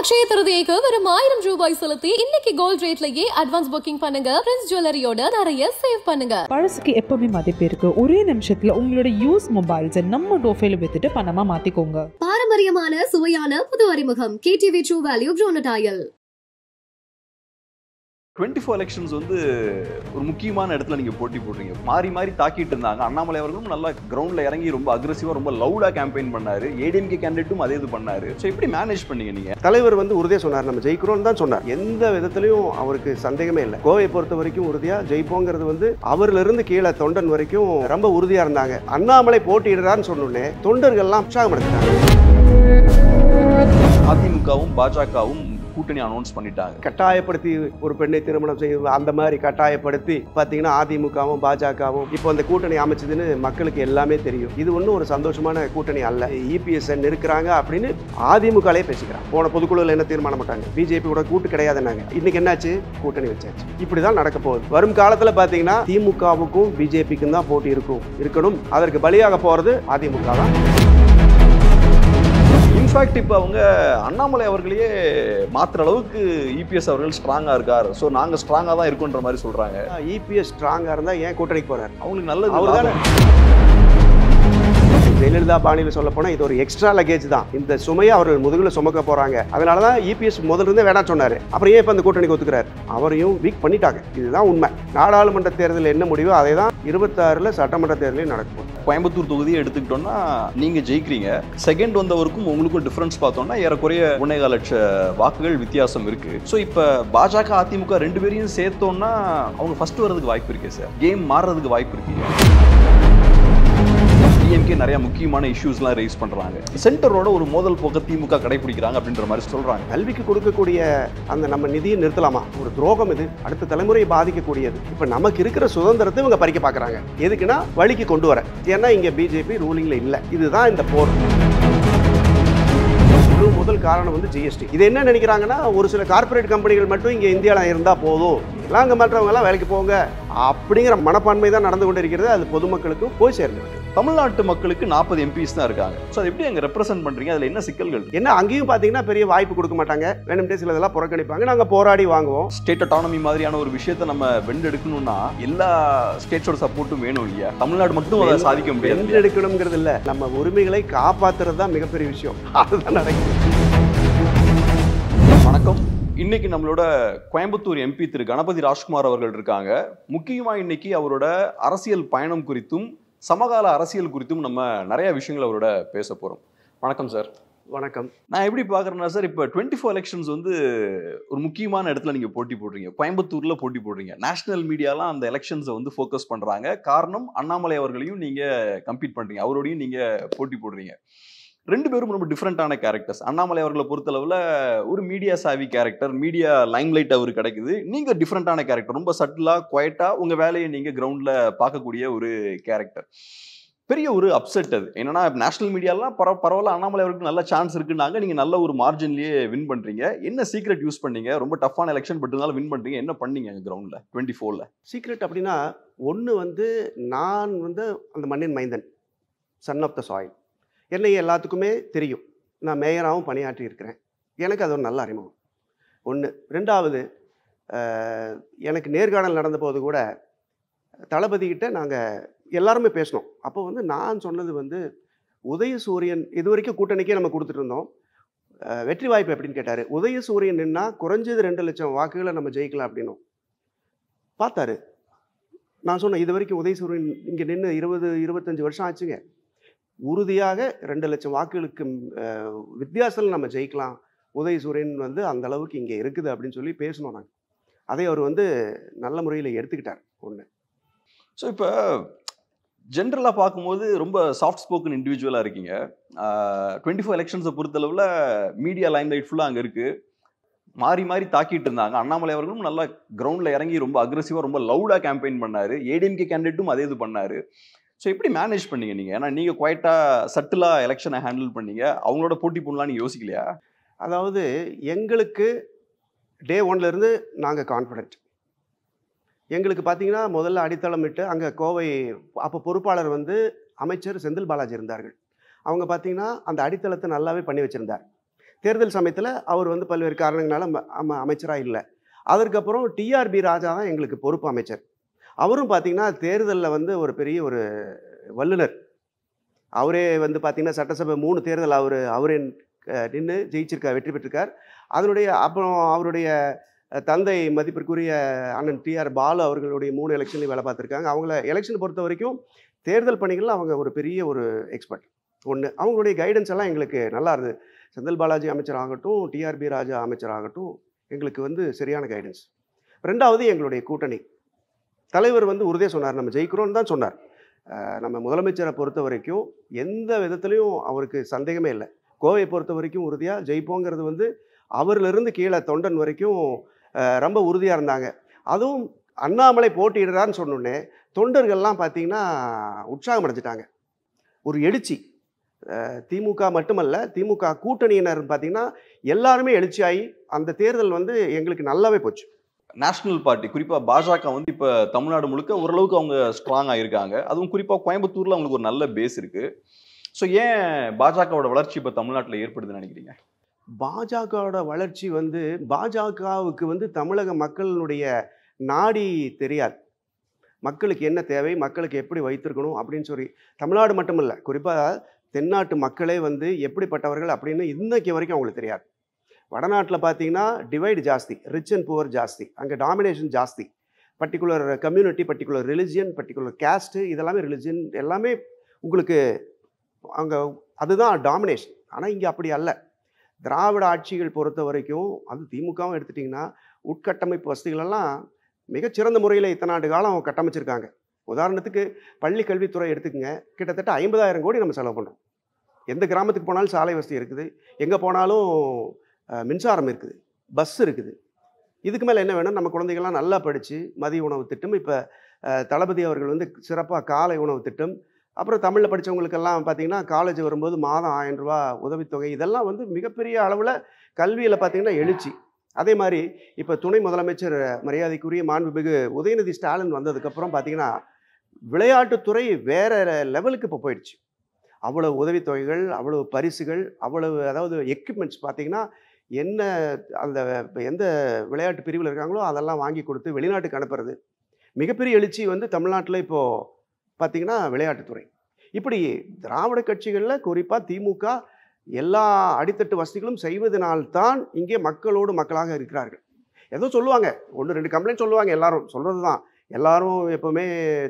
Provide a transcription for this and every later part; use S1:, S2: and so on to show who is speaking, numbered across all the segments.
S1: அக்ஷய திருதியைக்கு வெறும் 1000 ரூபாய் செலுத்தி இன்னைக்கு கோல்ட் ரேட்லயே அட்வான்ஸ் புக்கிங் பண்ணுங்க. பிரின்ஸ் ஜுவல்லரியோட நிறைய சேவ் பண்ணுங்க.
S2: பழசுக்கு எப்பவுமே மதிப்பு இருக்கு. ஒரே நிமிஷத்துல உங்களோட யூஸ் மொபைல்ஸ் நம்ம டோஃபைல வித்துட்டு பணமா மாத்திக்கோங்க.
S1: பாரம்பரியமான சுவையான புது அறிமுகம் KTV True Value Bronadial.
S3: 24 elections வந்து ஒரு முக்கியமான இடத்துல நீங்க போட்டி போடுறீங்க. மாறி மாறி தாக்கிட்டு இருந்தாங்க. அண்ணாமலை அவர்களும் நல்லா கிரவுண்ட்ல இறங்கி ரொம்ப அக்ரெசிவா ரொம்ப லவுடா கேம்பெயின் பண்ணாரு. ஏடிஎம்கே கேண்டிடேட்டும் அதே இது பண்ணாரு. ஸோ எப்படி மேனேஜ் பண்ணீங்க நீங்க?
S4: தலைவர் வந்து உறுதியா சொன்னார், நம்ம ஜெயிக்கிறோம்னு தான் சொன்னார். எந்த விதத்திலையும் அவருக்கு சந்தேகமே இல்லை. கோவையை பொறுத்த வரைக்கும் உறுதியா ஜெயிப்போங்கிறது வந்து அவர்ல இருந்து கீழே தொண்டன் வரைக்கும் ரொம்ப உறுதியா இருந்தாங்க. அண்ணாமலை போட்டியிடுறான்னு சொன்னோடனே தொண்டர்கள்லாம் உற்சாகம் அடைஞ்சிட்டாங்க.
S3: அதிமுகவும் பாஜகவும் கூட்டணி அனௌன்ஸ் பண்ணிட்டாங்க.
S4: கட்டாயப்படுத்தி ஒரு பெண்ணை திருமணம் செய்வது அந்த மாதிரி கட்டாயப்படுத்தி பார்த்தீங்கன்னா அதிமுகவும் பாஜகவும் இப்போ அந்த கூட்டணி அமைச்சதுன்னு மக்களுக்கு எல்லாமே தெரியும். இது ஒன்றும் ஒரு சந்தோஷமான கூட்டணி அல்ல. EPS இருக்கிறாங்க அப்படின்னு அதிமுகலே பேசிக்கிறாங்க. போன பொதுக்குழுவில் என்ன தீர்மானம் போட்டாங்க, பிஜேபி கூட கூட்டு கிடையாதுன்னாங்க. இன்னைக்கு என்னாச்சு, கூட்டணி வச்சாச்சு. இப்படிதான் நடக்க போகுது. வரும் காலத்தில் பார்த்தீங்கன்னா திமுகவுக்கும் பிஜேபிக்கும் தான் போட்டி இருக்கணும். அதற்கு பலியாக போறது அதிமுக தான்.
S3: இன்ஃபேக்ட் இப்போ அவங்க அண்ணாமலை அவர்களையே மாத்திர அளவுக்கு EPS அவர்கள் ஸ்ட்ராங்கா இருக்கார். ஸோ நாங்க ஸ்ட்ராங்கா தான் இருக்குன்ற மாதிரி சொல்றாங்க.
S4: EPS ஸ்ட்ராங்கா இருந்தா ஏன் கூட்டணிக்கு போறாரு?
S3: அவங்களுக்கு நல்லது.
S4: அவர்தானே ஜெயலலிதா பாணியில் சொல்ல போனால் இது ஒரு எக்ஸ்ட்ரா லக்கேஜ் தான். இந்த சுமையை அவர்கள் முதுகில் சுமக்க போறாங்க. அதனால தான் EPS முதல்ல இருந்தே வேணாம் சொன்னார். அப்புறம் ஏன் இப்போ அந்த கூட்டணிக்கு ஒத்துக்கிறார்? அவரையும் வீக் பண்ணிட்டாங்க. இதுதான் உண்மை. நாடாளுமன்ற தேர்தலில் என்ன முடிவோ அதை தான் 26 சட்டமன்ற தேர்தலையும் நடக்கும்.
S3: கோயம்புத்தூர் தொகுதியை எடுத்துக்கிட்டோம்னா நீங்க ஜெயிக்கிறீங்க. செகண்ட் வந்தவருக்கும் உங்களுக்கும் டிஃபரன்ஸ் பார்த்தோம்னா ஏறக்குறைய 1.25 லட்சம் வாக்குகள் வித்தியாசம் இருக்கு. ஸோ இப்போ பாஜக அதிமுக ரெண்டு பேரையும் சேர்த்தோம்னா அவங்க ஃபர்ஸ்ட் வர்றதுக்கு வாய்ப்பு இருக்கு சார். கேம் மாறுறதுக்கு வாய்ப்பு இருக்கு. டிஎம்கே நிறைய முக்கியமான இஷ்யூஸ்லாம் ரைஸ் பண்றாங்க. சென்டரோட ஒரு மோதல் போக்க திமுக கடைபிடிக்கிறாங்க அப்படின்ற மாதிரி சொல்றாங்க.
S4: கல்விக்கு கொடுக்கக்கூடிய அந்த நம்ம நிதியை நிறுத்தலாமா? ஒரு துரோகம் இது. அடுத்த தலைமுறையை பாதிக்கக்கூடியது. இப்போ நமக்கு இருக்கிற சுதந்திரத்தை இவங்க பறிக்க பார்க்குறாங்க. எதுக்குன்னா வழிக்கு கொண்டு வர. ஏன்னா இங்கே பிஜேபி ரூலிங்ல இல்லை. இதுதான் இந்த போர். முதல் காரணம் வந்து GST. இது என்ன நினைக்கிறாங்கன்னா, ஒரு சில கார்பரேட் கம்பெனிகள் மட்டும் இங்கே இந்தியாவில் இருந்தால் போதும், எல்லாம் அங்கே மற்றவங்கெல்லாம் வேலைக்கு போங்க அப்படிங்கிற மனப்பான்மை தான் நடந்து கொண்டு இருக்கிறது. அது பொதுமக்களுக்கு போய் சேர்ந்து
S3: தமிழ்நாட்டு மக்களுக்கு 40 MPs தான் இருக்காங்க. ஸோ அது எப்படி அங்கே ரெப்ரசென்ட் பண்றீங்க? அதில் என்ன சிக்கல்கள்?
S4: என்ன அங்கேயும் பார்த்தீங்கன்னா பெரிய வாய்ப்பு கொடுக்க மாட்டாங்க. வேணும்ட்டே சில இதெல்லாம் புறக்கணிப்பாங்க. நாங்கள் போராடி வாங்குவோம்.
S3: ஸ்டேட் அட்டானமி மாதிரியான ஒரு விஷயத்தை நம்ம வென்றெடுக்கணும்னா எல்லா ஸ்டேட்ஸோட சப்போர்ட்டும் வேணும் இல்லையா? தமிழ்நாடு மட்டும் அதை சாதிக்க முடியாது.
S4: வென்றெடுக்கணுங்கிறது இல்லை, நம்ம உரிமைகளை காப்பாற்றுறது தான் மிகப்பெரிய விஷயம். அதுதான் நடக்குது.
S3: வணக்கம். இன்னைக்கு நம்மளோட கோயம்புத்தூர் MP திரு கணபதி ராஜ்குமார் அவர்கள் இருக்காங்க. முக்கியமா இன்னைக்கு அவரோட அரசியல் பயணம் குறித்தும் சமகால அரசியல் குறித்தும் நம்ம நிறைய விஷயங்கள் அவரோட பேச போறோம். வணக்கம் சார்.
S4: வணக்கம்.
S3: நான் எப்படி பாக்குறேன்னா சார், இப்போ 24 எலெக்ஷன்ஸ் வந்து ஒரு முக்கியமான இடத்துல நீங்க போட்டி போடுறீங்க. கோயம்புத்தூர்ல போட்டி போடுறீங்க. நேஷனல் மீடியாலாம் அந்த எலெக்ஷன்ஸை வந்து ஃபோக்கஸ் பண்றாங்க. காரணம், அண்ணாமலை அவர்களையும் நீங்க கம்பீட் பண்றீங்க, அவரோடையும் நீங்க போட்டி போடுறீங்க. ரெண்டு பேரும் ரொம்ப டிஃப்ரெண்டான கேரக்டர்ஸ். அண்ணாமலை அவர்களை பொறுத்தளவில் ஒரு மீடியா சாவி கேரக்டர், மீடியா லைம்லைட் அவருக்கு கிடைக்குது. நீங்கள் டிஃப்ரெண்டான கேரக்டர், ரொம்ப சட்டிலாக குவைட்டாக உங்கள் வேலையை நீங்கள் கிரவுண்டில் பார்க்கக்கூடிய ஒரு கேரக்டர். பெரிய ஒரு அப்செட் அது. என்னன்னா நேஷனல் மீடியாலாம் பரவாயில்ல, அண்ணாமலை அவருக்கு நல்ல சான்ஸ் இருக்குன்னாங்க. நீங்கள் நல்ல ஒரு மார்ஜின்லேயே வின் பண்ணுறீங்க. என்ன சீக்ரெட் யூஸ் பண்ணீங்க? ரொம்ப டஃப்பான எலெக்ஷன் பட் இருந்தாலும் வின் பண்ணுறீங்க. என்ன பண்ணீங்க கிரவுண்டில் 24ல்?
S4: சீக்ரெட் அப்படின்னா ஒன்று வந்து, நான் வந்து அந்த மண்ணின் மைந்தன், சன் ஆஃப் த சாயில். என்னை எல்லாத்துக்குமே தெரியும். நான் மேயராகவும் பணியாற்றி இருக்கிறேன். எனக்கு அது ஒரு நல்ல அறிமுகம். ஒன்று. ரெண்டாவது, எனக்கு நேர்காணல் நடந்தபோது கூட தளபதிக்கிட்ட நாங்கள் எல்லாருமே பேசினோம். அப்போ வந்து நான் சொன்னது வந்து, உதயசூரியன் இது வரைக்கும் கூட்டணிக்கே நம்ம கொடுத்துட்டு இருந்தோம். வெற்றி வாய்ப்பு எப்படின்னு கேட்டார். உதயசூரியன் நின்னா குறைஞ்சது 2 லட்சம் வாக்குகளை நம்ம ஜெயிக்கலாம் அப்படின்னும் பார்த்தாரு. நான் சொன்னேன், இது வரைக்கும் உதயசூரியன் இங்கே நின்று 20-25 வருஷம் ஆச்சுங்க. உறுதியாக 2 லட்சம் வாக்குகளுக்கு வித்தியாசத்தில் நம்ம ஜெயிக்கலாம். உதயசூரியன் வந்து அந்த அளவுக்கு இங்கே இருக்குது அப்படின்னு சொல்லி பேசணும். நாங்கள் அதை அவர் வந்து நல்ல முறையில் எடுத்துக்கிட்டார். ஒன்று.
S3: ஸோ இப்போ ஜென்ரலாக பார்க்கும்போது ரொம்ப சாஃப்ட் ஸ்போக்கன் இண்டிவிஜுவலாக இருக்கீங்க. 24 எலெக்ஷன்ஸை பொறுத்தளவில் மீடியா லைம்லைட் ஃபுல்லாக அங்கே இருக்குது. மாறி மாறி தாக்கிட்டு இருந்தாங்க. அண்ணாமலை அவர்களும் நல்லா கிரவுண்டில் இறங்கி ரொம்ப அக்ரெசிவாக ரொம்ப லவுடாக கேம்பெயின் பண்ணார். ஏடிஎம்கே கேண்டிடேட்டும் அதே இது பண்ணார். ஸோ எப்படி மேனேஜ் பண்ணீங்க நீங்கள்? ஏன்னா நீங்கள் குவைட்டாக சட்டிலாக எலெக்ஷனை ஹேண்டில் பண்ணீங்க. அவங்களோட போட்டி போடலான்னு யோசிக்கலையா?
S4: அதாவது எங்களுக்கு டே 1லேருந்து நாங்கள் கான்ஃபிடென்ட். எங்களுக்கு பார்த்தீங்கன்னா முதல்ல அடித்தளமிட்டு அங்கே கோவை அப்போ பொறுப்பாளர் வந்து அமைச்சர் செந்தில் பாலாஜி இருந்தார்கள். அவங்க பார்த்தீங்கன்னா அந்த அடித்தளத்தை நல்லாவே பண்ணி வச்சுருந்தார். தேர்தல் சமயத்தில் அவர் வந்து பல்வேறு காரணங்களால அமைச்சராக இல்லை. அதற்கப்புறம் டிஆர்பி ராஜா தான் எங்களுக்கு பொறுப்பு அமைச்சர். அவரும் பார்த்தீங்கன்னா தேர்தலில் வந்து ஒரு பெரிய ஒரு வல்லுனர். அவரே வந்து பார்த்தீங்கன்னா சட்டசபை 3 தேர்தல் அவரே நின்று வெற்றி பெற்றிருக்கார். அதனுடைய அப்புறம் அவருடைய தந்தை மதிப்பிற்குரிய அண்ணன் டிஆர் பாலு அவர்களுடைய 3 எலெக்ஷன்லையும் வேலை பார்த்துருக்காங்க. அவங்கள எலெக்ஷன் பொறுத்த வரைக்கும் தேர்தல் பணிகளில் அவங்க ஒரு பெரிய ஒரு எக்ஸ்பர்ட். ஒன்று, அவங்களுடைய கைடன்ஸ் எல்லாம் எங்களுக்கு நல்லா இருந்தது. செந்தில் பாலாஜி அமைச்சர் ஆகட்டும், டிஆர்பி ராஜா அமைச்சர் ஆகட்டும், எங்களுக்கு வந்து சரியான கைடன்ஸ். 2வது எங்களுடைய கூட்டணி தலைவர் வந்து உறுதியாக சொன்னார், நம்ம ஜெயிக்கிறோன்னு தான் சொன்னார். நம்ம முதலமைச்சரை பொறுத்த வரைக்கும் எந்த விதத்துலையும் அவருக்கு சந்தேகமே இல்லை. கோவையை பொறுத்த வரைக்கும் உறுதியாக ஜெயிப்போங்கிறது வந்து அவரிலிருந்து கீழே தொண்டன் வரைக்கும் ரொம்ப உறுதியாக இருந்தாங்க. அதுவும் அண்ணாமலை போட்டியிடுறான்னு சொன்னோடனே தொண்டர்கள்லாம் பார்த்தீங்கன்னா உற்சாகம் அடைஞ்சிட்டாங்க. ஒரு எழுச்சி. திமுக மட்டுமல்ல, திமுக கூட்டணியினர் பார்த்தீங்கன்னா எல்லாருமே எழுச்சியாகி அந்த தேர்தல் வந்து எங்களுக்கு நல்லாவே போச்சு.
S3: நேஷனல் பார்ட்டி குறிப்பாக பாஜக வந்து இப்போ தமிழ்நாடு முழுக்க ஓரளவுக்கு அவங்க ஸ்ட்ராங்காக இருக்காங்க. அதுவும் குறிப்பாக கோயம்புத்தூரில் அவங்களுக்கு ஒரு நல்ல பேஸ் இருக்குது. ஸோ ஏன் பாஜகவோட வளர்ச்சி இப்போ தமிழ்நாட்டில் ஏற்படுதுன்னு நினைக்கிறீங்க?
S4: பாஜகவோட வளர்ச்சி வந்து பாஜகவுக்கு வந்து தமிழக மக்களுடைய நாடி தெரியாது. மக்களுக்கு என்ன தேவை, மக்களுக்கு எப்படி வைத்திருக்கணும் அப்படின்னு சொல்லி தமிழ்நாடு மட்டுமில்லை, குறிப்பாக தென்னாட்டு மக்களே வந்து எப்படிப்பட்டவர்கள் அப்படின்னு இன்னைக்கு வரைக்கும் அவங்களுக்கு தெரியாது. வடநாட்டில் பார்த்தீங்கன்னா டிவைடு ஜாஸ்தி, ரிச் அண்ட் புவர் ஜாஸ்தி, அங்கே டாமினேஷன் ஜாஸ்தி. Particular community, particular religion, particular caste, இதெல்லாமே ரிலிஜியன் எல்லாமே உங்களுக்கு அங்கே அதுதான் டாமினேஷன். ஆனால் இங்கே அப்படி அல்ல. திராவிட ஆட்சிகள் பொறுத்த வரைக்கும், அது திமுகவும் எடுத்துட்டிங்கன்னா உட்கட்டமைப்பு வசதிகளெல்லாம் மிகச்சிறந்த முறையில் இத்தனை ஆண்டு காலம் கட்டமைச்சிருக்காங்க. உதாரணத்துக்கு பள்ளி கல்வித்துறை எடுத்துக்கங்க, கிட்டத்தட்ட 50,000 கோடி நம்ம செலவு பண்ணுறோம். எந்த கிராமத்துக்கு போனாலும் சாலை வசதி இருக்குது, எங்கே போனாலும் மின்சாரம் இருக்குது, பஸ் இருக்குது. இதுக்கு மேலே என்ன வேணும்? நம்ம குழந்தைகள்லாம் நல்லா படித்து மதிய உணவு திட்டம், இப்போ தளபதி அவர்கள் வந்து சிறப்பாக காலை உணவு திட்டம், அப்புறம் தமிழில் படித்தவங்களுக்கெல்லாம் பார்த்திங்கன்னா காலேஜ் வரும்போது மாதம் 1000 ரூபா உதவித்தொகை, இதெல்லாம் வந்து மிகப்பெரிய அளவில் கல்வியில் பார்த்திங்கன்னா எழுச்சி. அதே மாதிரி இப்போ துணை முதலமைச்சர் மரியாதைக்குரிய மாண்புமிகு உதயநிதி ஸ்டாலின் வந்ததுக்கப்புறம் பார்த்திங்கன்னா விளையாட்டுத்துறை வேறு லெவலுக்கு இப்போ போயிடுச்சு. அவ்வளவு உதவித்தொகைகள், அவ்வளவு பரிசுகள், அவ்வளவு அதாவது எக்யூப்மெண்ட்ஸ் பார்த்திங்கன்னா என்ன அந்த எந்த விளையாட்டு பிரிவில் இருக்காங்களோ அதெல்லாம் வாங்கி கொடுத்து வெளிநாட்டுக்கு அனுப்புறது. மிகப்பெரிய எழுச்சி வந்து தமிழ்நாட்டில் இப்போது பார்த்திங்கன்னா விளையாட்டுத்துறை. இப்படி திராவிட கட்சிகளில் குறிப்பாக திமுக எல்லா அடித்தட்டு வசதிகளும் செய்வதனால்தான் இங்கே மக்களோடு மக்களாக இருக்கிறார்கள். ஏதோ சொல்லுவாங்க, 1-2 கம்ப்ளைண்ட் சொல்லுவாங்க, எல்லாரும் சொல்கிறது தான். எல்லாரும் எப்போவுமே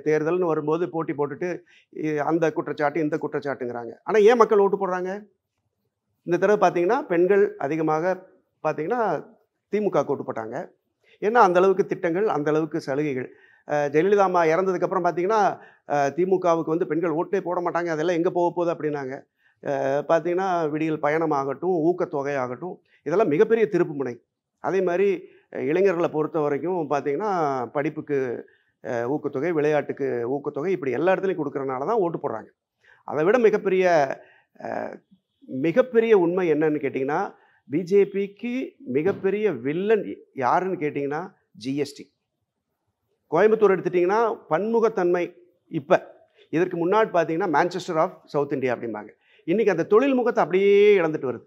S4: தேர்தல்னு வரும்போது போட்டி போட்டுட்டு அந்த குற்றச்சாட்டு இந்த குற்றச்சாட்டுங்கிறாங்க. ஆனால் ஏன் மக்கள் ஓட்டு போடுறாங்க? இந்த தடவை பார்த்தீங்கன்னா பெண்கள் அதிகமாக பார்த்தீங்கன்னா திமுக ஓட்டு போட்டாங்க. ஏன்னா அந்தளவுக்கு திட்டங்கள், அந்தளவுக்கு சலுகைகள். ஜெயலலிதா அம்மா இறந்ததுக்கப்புறம் பார்த்தீங்கன்னா திமுகவுக்கு வந்து பெண்கள் ஓட்டே போட மாட்டாங்க, அதெல்லாம் எங்கே போக போகுது அப்படின்னாங்க. பார்த்தீங்கன்னா விடியல் பயணம் ஆகட்டும், ஊக்கத்தொகை ஆகட்டும், இதெல்லாம் மிகப்பெரிய திருப்பு முனை. அதே மாதிரி இளைஞர்களை பொறுத்த வரைக்கும் பார்த்திங்கன்னா படிப்புக்கு ஊக்கத்தொகை, விளையாட்டுக்கு ஊக்கத்தொகை, இப்படி எல்லா இடத்துலையும் கொடுக்குறனால தான் ஓட்டு போடுறாங்க. அதை விட மிகப்பெரிய உண்மை என்னன்னு கேட்டிங்கன்னா, பிஜேபிக்கு மிகப்பெரிய வில்லன் யாருன்னு கேட்டிங்கன்னா ஜிஎஸ்டி. கோயம்புத்தூர் எடுத்துட்டிங்கன்னா பன்முகத்தன்மை. இப்போ இதற்கு முன்னாடி பார்த்தீங்கன்னா மான்செஸ்டர் ஆஃப் சவுத் இந்தியா அப்படிம்பாங்க. இன்றைக்கி அந்த தொழில் முகத்தை அப்படியே இழந்துட்டு வருது.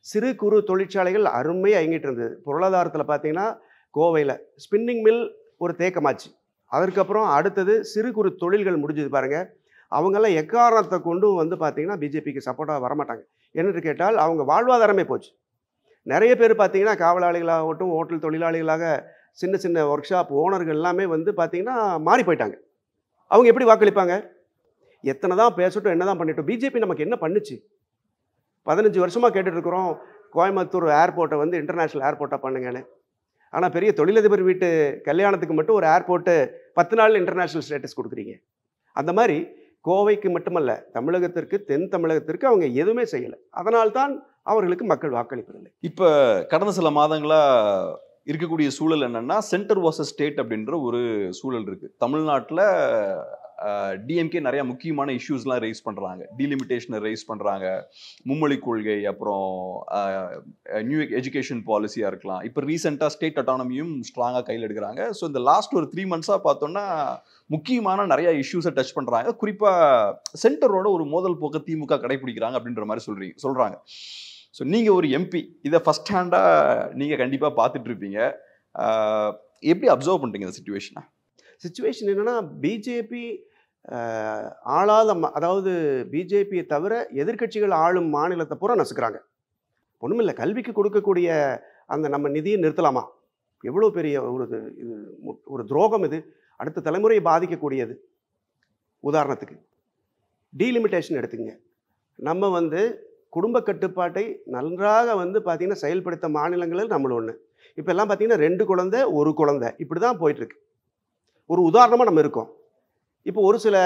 S4: சிறு குறு தொழிற்சாலைகள் அருமையாக இயங்கிட்டு இருந்தது. பொருளாதாரத்தில் பார்த்தீங்கன்னா கோவையில் ஸ்பின்னிங் மில் ஒரு தேக்கமாச்சு. அதற்கப்புறம் அடுத்தது சிறு குறு தொழில்கள் முடிஞ்சது பாருங்கள். அவங்கெல்லாம் எக்காரணத்தை கொண்டும் வந்து பார்த்திங்கன்னா பிஜேபிக்கு சப்போர்ட்டாக வரமாட்டாங்க. என்னென்று கேட்டால் அவங்க வாழ்வாதாரமே போச்சு. நிறைய பேர் பார்த்திங்கன்னா காவலாளிகளாகட்டும், ஹோட்டல் தொழிலாளிகளாக, சின்ன சின்ன ஒர்க் ஷாப் ஓனர்கள் எல்லாமே வந்து பார்த்திங்கன்னா மாறி போயிட்டாங்க. அவங்க எப்படி வாக்களிப்பாங்க? எத்தனை தான் பேசட்டும், என்ன தான் பண்ணிட்டோம், பிஜேபி நமக்கு என்ன பண்ணுச்சு? 15 வருஷமாக கேட்டுட்ருக்குறோம் கோயம்புத்தூர் ஏர்போர்ட்டை வந்து இன்டர்நேஷ்னல் ஏர்போர்ட்டாக பண்ணுங்கன்னு. ஆனால் பெரிய தொழிலதிபர் வீட்டு கல்யாணத்துக்கு மட்டும் ஒரு ஏர்போர்ட்டு 10 நாளில் இன்டர்நேஷ்னல் ஸ்டேட்டஸ் கொடுக்குறீங்க. அந்த மாதிரி கோவைக்கு மட்டுமல்ல, தமிழகத்திற்கு, தென் தமிழகத்திற்கு அவங்க எதுவுமே செய்யலை. அதனால்தான் அவர்களுக்கு மக்கள் வாக்களிப்பதில்லை.
S3: இப்போ கடந்த சில மாதங்களாக இருக்கக்கூடிய சூழல் என்னன்னா, சென்டர் வர்சஸ் ஸ்டேட் அப்படின்ற ஒரு சூழல் இருக்குது. தமிழ்நாட்டில் டிஎம்கே நிறைய முக்கியமான இஷ்யூஸ்லாம் ரைஸ் பண்ணுறாங்க. டீலிமிட்டேஷனை ரைஸ் பண்ணுறாங்க, மும்மொழி கொள்கை, அப்புறம் நியூ எஜுகேஷன் பாலிசியாக இருக்கலாம். இப்போ ரீசெண்டாக ஸ்டேட் அட்டானமியும் ஸ்ட்ராங்காக கையில் எடுக்கிறாங்க. ஸோ இந்த லாஸ்ட் ஒரு 3 மந்த்ஸாக பார்த்தோன்னா முக்கியமான நிறைய இஷ்யூஸை டச் பண்ணுறாங்க. குறிப்பாக சென்டரோட ஒரு மோதல் போக்க திமுக கடைபிடிக்கிறாங்க அப்படின்ற மாதிரி சொல்கிறாங்க. ஸோ நீங்கள் ஒரு எம்பி, இதை ஃபர்ஸ்ட் ஹேண்டாக நீங்கள் கண்டிப்பாக பார்த்துட்டு இருப்பீங்க. எப்படி அப்சர்வ் பண்ணுறீங்க இந்த சுச்சுவேஷனை?
S4: சிச்சுவேஷன் என்னென்னா, பிஜேபி ஆளாத அதாவது பிஜேபியை தவிர எதிர்க்கட்சிகள் ஆளும் மாநிலத்தை பூரா நசுக்கிறாங்க. ஒன்றுமில்லை, கல்விக்கு கொடுக்கக்கூடிய அந்த நம்ம நிதியை நிறுத்தலாமா? எவ்வளோ பெரிய இது ஒரு துரோகம் இது, அடுத்த தலைமுறையை பாதிக்கக்கூடியது. உதாரணத்துக்கு டீலிமிட்டேஷன் எடுத்துங்க. நம்ம குடும்ப கட்டுப்பாட்டை நன்றாக பார்த்திங்கன்னா செயல்படுத்த மாநிலங்களில் நம்மள ஒன்று. இப்போ எல்லாம் பார்த்திங்கன்னா 2 குழந்தை 1 குழந்தை இப்படி தான் போயிட்டுருக்கு. ஒரு உதாரணமாக நம்ம இருக்கோம். இப்போ ஒரு சில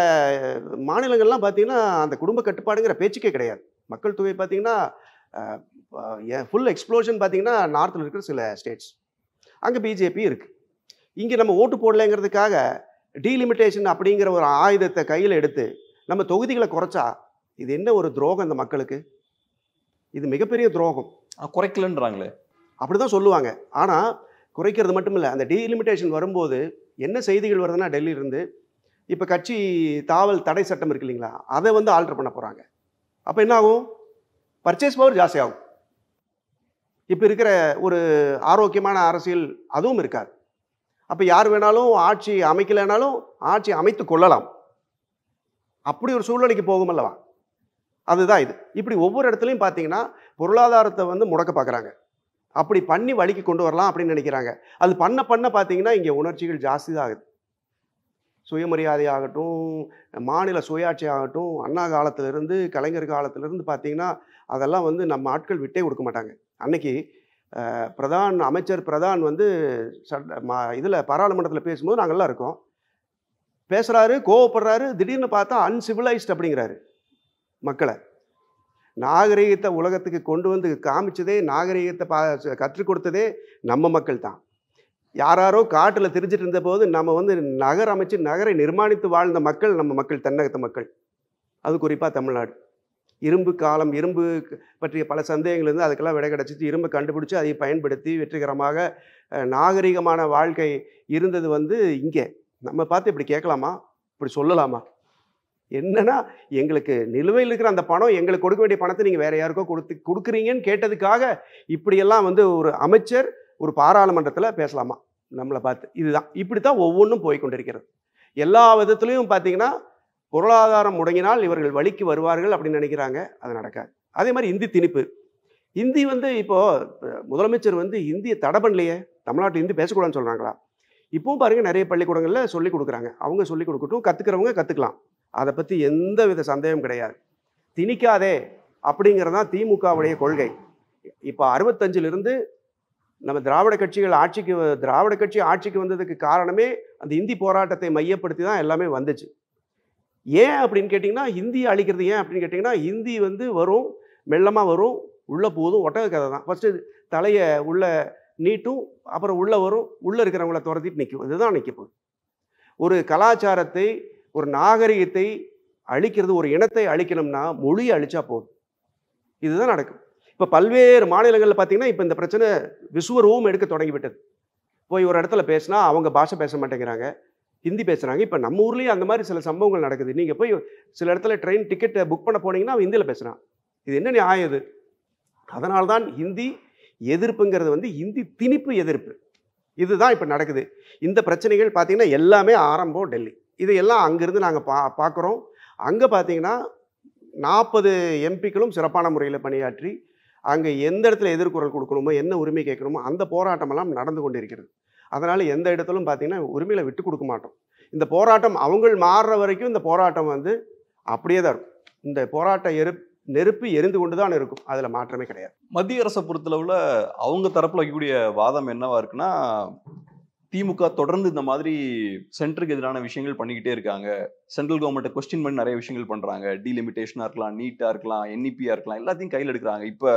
S4: மாநிலங்கள்லாம் பார்த்திங்கன்னா அந்த குடும்ப கட்டுப்பாடுங்கிற பேச்சுக்கே கிடையாது. மக்கள் தொகை பார்த்திங்கன்னா ஃபுல் எக்ஸ்ப்ளோஷன் பார்த்திங்கன்னா நார்த்தில் இருக்கிற சில ஸ்டேட்ஸ், அங்கே பிஜேபி இருக்குது. இங்கே நம்ம ஓட்டு போடலைங்கிறதுக்காக டீலிமிட்டேஷன் அப்படிங்கிற ஒரு ஆயுதத்தை கையில் எடுத்து நம்ம தொகுதிகளை குறைச்சா இது என்ன ஒரு துரோகம் இந்த மக்களுக்கு? இது மிகப்பெரிய துரோகம்.
S3: குறைக்கலன்றாங்களே,
S4: அப்படி தான் சொல்லுவாங்க. ஆனால் குறைக்கிறது மட்டும் இல்லை, அந்த டீலிமிட்டேஷன் வரும்போது என்ன செய்திகள் வருதுன்னா, டெல்லியிலிருந்து இப்போ கட்சி தாவல் தடை சட்டம் இருக்கு இல்லைங்களா, அதை ஆல்டர் பண்ண போகிறாங்க. அப்போ என்ன ஆகும்? பர்ச்சேஸ் பவர் ஜாஸ்தி ஆகும். இப்போ இருக்கிற ஒரு ஆரோக்கியமான அரசியல் அதுவும் இருக்காது. அப்போ யார் வேணாலும் ஆட்சி அமைக்கலைனாலும் ஆட்சி அமைத்து கொள்ளலாம். அப்படி ஒரு சூழ்நிலைக்கு போகும் அல்லவா? அதுதான் இது. இப்படி ஒவ்வொரு இடத்துலையும் பார்த்தீங்கன்னா பொருளாதாரத்தை முடக்க பார்க்குறாங்க. அப்படி பண்ணி வழிக்கு கொண்டு வரலாம் அப்படின்னு நினைக்கிறாங்க. அது பண்ண பார்த்தீங்கன்னா இங்கே உணர்ச்சிகள் ஜாஸ்தி தான் ஆகுது. சுயமரியாதை ஆகட்டும், மாநில சுயாட்சி ஆகட்டும், அண்ணா காலத்திலிருந்து கலைஞர் காலத்திலிருந்து பார்த்தீங்கன்னா அதெல்லாம் நம்ம ஆட்கள் விட்டே கொடுக்க மாட்டாங்க. அன்னைக்கு அமைச்சர் பிரதான் இதில் பாராளுமன்றத்தில் பேசும்போது நாங்கள்லாம் இருக்கோம். பேசுகிறாரு, கோவப்படுறாரு, திடீர்னு பார்த்தா அன்சிவிலைஸ்ட் அப்படிங்கிறாரு மக்களை. நாகரிகத்தை உலகத்துக்கு கொண்டு காமிச்சதே, நாகரிகத்தை கற்றுக் கொடுத்ததே நம்ம மக்கள் தான். யாரோ காட்டில் திரிஞ்சிட்டு இருந்த போது நம்ம நகர் அமைச்சு நகரை நிர்மாணித்து வாழ்ந்த மக்கள் நம்ம மக்கள், தென்னகத்த மக்கள். அது குறிப்பாக தமிழ்நாடு. இரும்பு காலம், இரும்பு பற்றிய பல சந்தேகங்கள் இருந்து அதுக்கெல்லாம் விடை கிடச்சிச்சு. இரும்பை கண்டுபிடிச்சி அதை பயன்படுத்தி வெற்றிகரமாக நாகரிகமான வாழ்க்கை இருந்தது இங்கே. நம்ம பார்த்து இப்படி கேட்கலாமா? இப்படி சொல்லலாமா? என்னன்னா, எங்களுக்கு நிலுவையில் இருக்கிற அந்த பணம், எங்களுக்கு கொடுக்க வேண்டிய பணத்தை நீங்கள் வேறு யாருக்கோ கொடுக்குறீங்கன்னு கேட்டதுக்காக இப்படியெல்லாம் ஒரு அமைச்சர் ஒரு பாராளுமன்றத்தில் பேசலாமா நம்மளை பார்த்து? இதுதான், இப்படி தான் ஒவ்வொன்றும் போய் கொண்டிருக்கிறது. எல்லா விதத்துலையும் பார்த்தீங்கன்னா பொருளாதாரம் முடங்கினால் இவர்கள் வழிக்கு வருவார்கள் அப்படின்னு நினைக்கிறாங்க. அது நடக்காது. அதே மாதிரி இந்தி திணிப்பு. ஹிந்தி இப்போது முதலமைச்சர் ஹிந்தியை தடை பண்ணலையே. தமிழ்நாட்டு ஹிந்தி பேசக்கூடாதுன்னு சொல்கிறாங்களா? இப்போவும் பாருங்கள், நிறைய பள்ளிக்கூடங்களில் சொல்லிக் கொடுக்குறாங்க. அவங்க சொல்லிக் கொடுக்கட்டும், கற்றுக்கிறவங்க கற்றுக்கலாம். அதை பற்றி எந்த வித சந்தேகம் கிடையாது. திணிக்காதே அப்படிங்கிறது தான் திமுகவுடைய கொள்கை. இப்போ 65லிருந்து நம்ம திராவிட கட்சி ஆட்சிக்கு வந்ததுக்கு காரணமே அந்த ஹிந்தி போராட்டத்தை மையப்படுத்தி தான் எல்லாமே வந்துச்சு. ஏன் அப்படின்னு கேட்டிங்கன்னா, ஹிந்தியை அழிக்கிறது ஏன் அப்படின்னு கேட்டிங்கன்னா, ஹிந்தி வரும், மெல்லமாக வரும், உள்ளே போதும், ஒட்டக கதை தான். ஃபஸ்ட்டு தலையை உள்ளே நீட்டும், அப்புறம் உள்ளே வரும், உள்ளே இருக்கிறவங்கள துரத்திட்டு நிற்கும். இதுதான் நிற்க போகுது. ஒரு கலாச்சாரத்தை, ஒரு நாகரிகத்தை அழிக்கிறது, ஒரு இனத்தை அழிக்கணும்னா மொழியை அழிச்சா போதும். இதுதான் நடக்கும். இப்போ பல்வேறு மாநிலங்களில் பார்த்தீங்கன்னா இப்போ இந்த பிரச்சனை விஸ்வரூபம் எடுக்க தொடங்கிவிட்டது. போய் ஒரு இடத்துல பேசினா அவங்க பாஷை பேச மாட்டேங்கிறாங்க, ஹிந்தி பேசுகிறாங்க. இப்போ நம்ம ஊர்லேயும் அந்த மாதிரி சில சம்பவங்கள் நடக்குது. நீங்கள் போய் சில இடத்துல ட்ரெயின் டிக்கெட்டை புக் பண்ண போனீங்கன்னா அவன் ஹிந்தியில் பேசுகிறான். இது என்ன நியாயம் இது? அதனால்தான் ஹிந்தி எதிர்ப்புங்கிறது ஹிந்தி திணிப்பு எதிர்ப்பு. இதுதான் இப்போ நடக்குது. இந்த பிரச்சனைகள் பார்த்தீங்கன்னா எல்லாமே ஆரம்பம் டெல்லி. இதையெல்லாம் அங்கேருந்து நாங்கள் பார்க்குறோம். அங்கே பார்த்தீங்கன்னா 40 எம்பிக்களும் சிறப்பான முறையில் பணியாற்றி அங்கே எந்த இடத்துல எதிர்குரல் கொடுக்கணுமோ, என்ன உரிமை கேட்கணுமோ அந்த போராட்டமெல்லாம் நடந்து கொண்டு இருக்கிறது. அதனால் எந்த இடத்துலும் பார்த்தீங்கன்னா உரிமையில விட்டு கொடுக்க மாட்டோம். இந்த போராட்டம் அவங்க மாறுற வரைக்கும் இந்த போராட்டம் அப்படியே தான் இருக்கும். இந்த போராட்ட நெருப்பு எரிந்து கொண்டு தான் இருக்கும். அதில் மாற்றமே கிடையாது.
S3: மத்திய அரசை பொறுத்தளவில் அவங்க தரப்பில் வைக்கக்கூடிய வாதம் என்னவா இருக்குன்னா, திமுக தொடர்ந்து இந்த மாதிரி சென்டருக்கு எதிரான விஷயங்கள் பண்ணிக்கிட்டே இருக்காங்க. சென்ட்ரல் கவர்மெண்ட்டை கொஸ்டின் பண்ணி நிறைய விஷயங்கள் பண்ணுறாங்க. டீலிமிட்டேஷனாக இருக்கலாம், நீட்டாக இருக்கலாம், என்இபியாக இருக்கலாம், எல்லாத்தையும் கையில் எடுக்கிறாங்க. இப்போ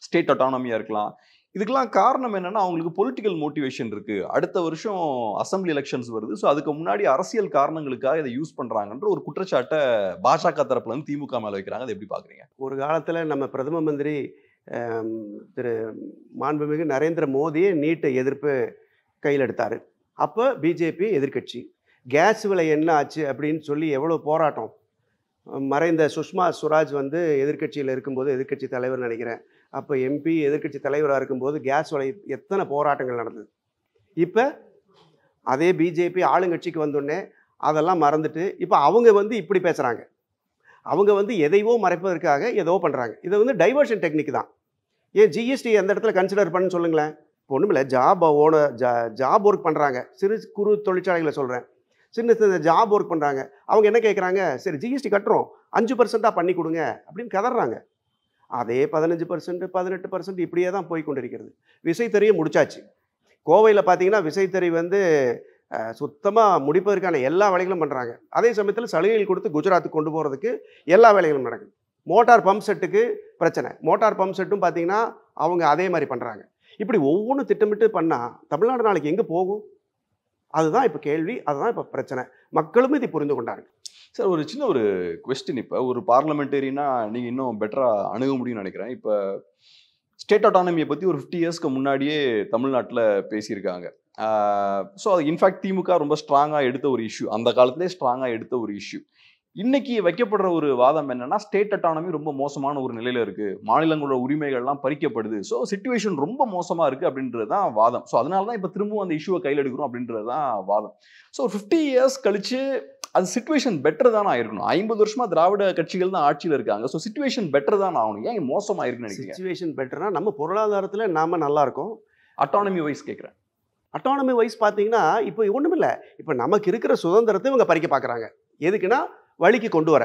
S3: ஸ்டேட் அட்டானமியாக இருக்கலாம். இதுக்கெல்லாம் காரணம் என்னன்னா, அவங்களுக்கு பொலிட்டிக்கல் மோட்டிவேஷன் இருக்குது. அடுத்த வருஷம் அசம்பிளி எலெக்ஷன்ஸ் வருது. ஸோ அதுக்கு முன்னாடி அரசியல் காரணங்களுக்காக இதை யூஸ் பண்ணுறாங்கன்ற ஒரு குற்றச்சாட்டை பாஜக தரப்புல திமுக மேலே வைக்கிறாங்க. அதை எப்படி பார்க்குறீங்க?
S4: ஒரு காலத்தில் நம்ம பிரதம மந்திரி திரு மாண்புமிகு நரேந்திர மோடியே நீட்டை எதிர்ப்பு கையில் எடுத்தார். அப்போ பிஜேபி எதிர்க்கட்சி. கேஸ் விலை என்ன ஆச்சு அப்படின்னு சொல்லி எவ்வளோ போராட்டம். மறைந்த சுஷ்மா ஸ்வராஜ் எதிர்க்கட்சியில் இருக்கும்போது, எதிர்க்கட்சி தலைவர் நினைக்கிறேன், அப்போ எம்பி எதிர்க்கட்சி தலைவராக இருக்கும்போது கேஸ் விலை எத்தனை போராட்டங்கள் நடந்தது. இப்போ அதே பிஜேபி ஆளுங்கட்சிக்கு வந்தோடனே அதெல்லாம் மறந்துட்டு இப்போ அவங்க வந்து இப்படி பேசுகிறாங்க. அவங்க வந்து எதையோ மறைப்பதற்காக ஏதோ பண்ணுறாங்க. இதை வந்து டைவர்ஷன் டெக்னிக் தான். ஏன் ஜிஎஸ்டி எந்த இடத்துல கன்சிடர் பண்ணுன்னு சொல்லுங்களேன். இப்போ ஒன்றும் இல்லை, ஜாப் ஒர்க் பண்ணுறாங்க, சிறு குறு தொழிற்சாலைகளை சொல்கிறேன், சின்ன சின்ன ஜாப் ஒர்க் பண்ணுறாங்க. அவங்க என்ன கேட்குறாங்க, சரி ஜிஎஸ்டி கட்டுறோம் 5% பண்ணி கொடுங்க அப்படின்னு கதறாங்க. அதே 15%, 18% இப்படியே தான் போய் கொண்டிருக்கிறது. விசைத்தறியை முடிச்சாச்சு. கோவையில் பார்த்தீங்கன்னா விசைத்தறி வந்து சுத்தமாக முடிப்பதற்கான எல்லா வேலைகளும் பண்ணுறாங்க. அதே சமயத்தில் சலுகைகள் கொடுத்து குஜராத்துக்கு கொண்டு போகிறதுக்கு எல்லா வேலைகளும் நடக்குது. மோட்டார் பம்ப் செட்டுக்கு பிரச்சனை. மோட்டார் பம்ப் செட்டும் பார்த்தீங்கன்னா அவங்க அதே மாதிரி பண்ணுறாங்க. இப்படி ஒவ்வொன்றும் திட்டமிட்டு பண்ணால் தமிழ்நாடு நாளைக்கு எங்கே போகும்? அதுதான் இப்போ கேள்வி, அதுதான் இப்போ பிரச்சனை. மக்களும் இதை புரிந்து கொண்டார்கள்.
S3: சார், ஒரு சின்ன ஒரு கொஸ்டின். இப்போ ஒரு பார்லமெண்டேரியனா நீங்கள் இன்னும் பெட்டராக அணுக முடியும்னு நினைக்கிறேன். இப்போ ஸ்டேட் அட்டானமியை பற்றி ஒரு 50 இயர்ஸ்க்கு முன்னாடியே தமிழ்நாட்டில் பேசியிருக்காங்க. ஸோ அது இன்ஃபேக்ட் திமுக ரொம்ப ஸ்ட்ராங்காக எடுத்த ஒரு இஷ்யூ, அந்த காலத்திலே ஸ்ட்ராங்காக எடுத்த ஒரு இஷ்யூ. இன்னைக்கு வைக்கப்படுற ஒரு வாதம் என்னன்னா, ஸ்டேட் அட்டானமி ரொம்ப மோசமான ஒரு நிலையில இருக்கு, மாநிலங்களோட உரிமைகள்லாம் பறிக்கப்படுது, ஸோ சிச்சுவேஷன் ரொம்ப மோசமா இருக்கு அப்படின்றது தான் வாதம். ஸோ அதனால தான் இப்போ திரும்பவும் அந்த இஷ்யூவை கையில் எடுக்கிறோம் அப்படின்றது தான் வாதம். ஸோ 50 இயர்ஸ் கழிச்சு அது சிச்சுவேஷன் பெட்டர் தான் ஆயிருக்கணும். 50 வருஷமா திராவிட கட்சிகள் தான் ஆட்சியில் இருக்காங்க. ஸோ சிச்சுவேஷன் பெட்டர் தான் ஆகணும். ஏன் மோசமா இருக்குன்னு நினைக்கிறீங்க?
S4: சிச்சுவேஷன் பெட்டர்னா நம்ம பொருளாதாரத்தில் நாம நல்லா இருக்கோம்.
S3: அட்டானமி வைஸ் கேட்குறேன்.
S4: அட்டானமி வைஸ் பார்த்தீங்கன்னா இப்போ ஒன்றும் இல்லை. இப்போ நமக்கு இருக்கிற சுதந்திரத்தை இவங்க பறிக்க பார்க்குறாங்க. எதுக்குன்னா வழிக்கு கொண்டு வர.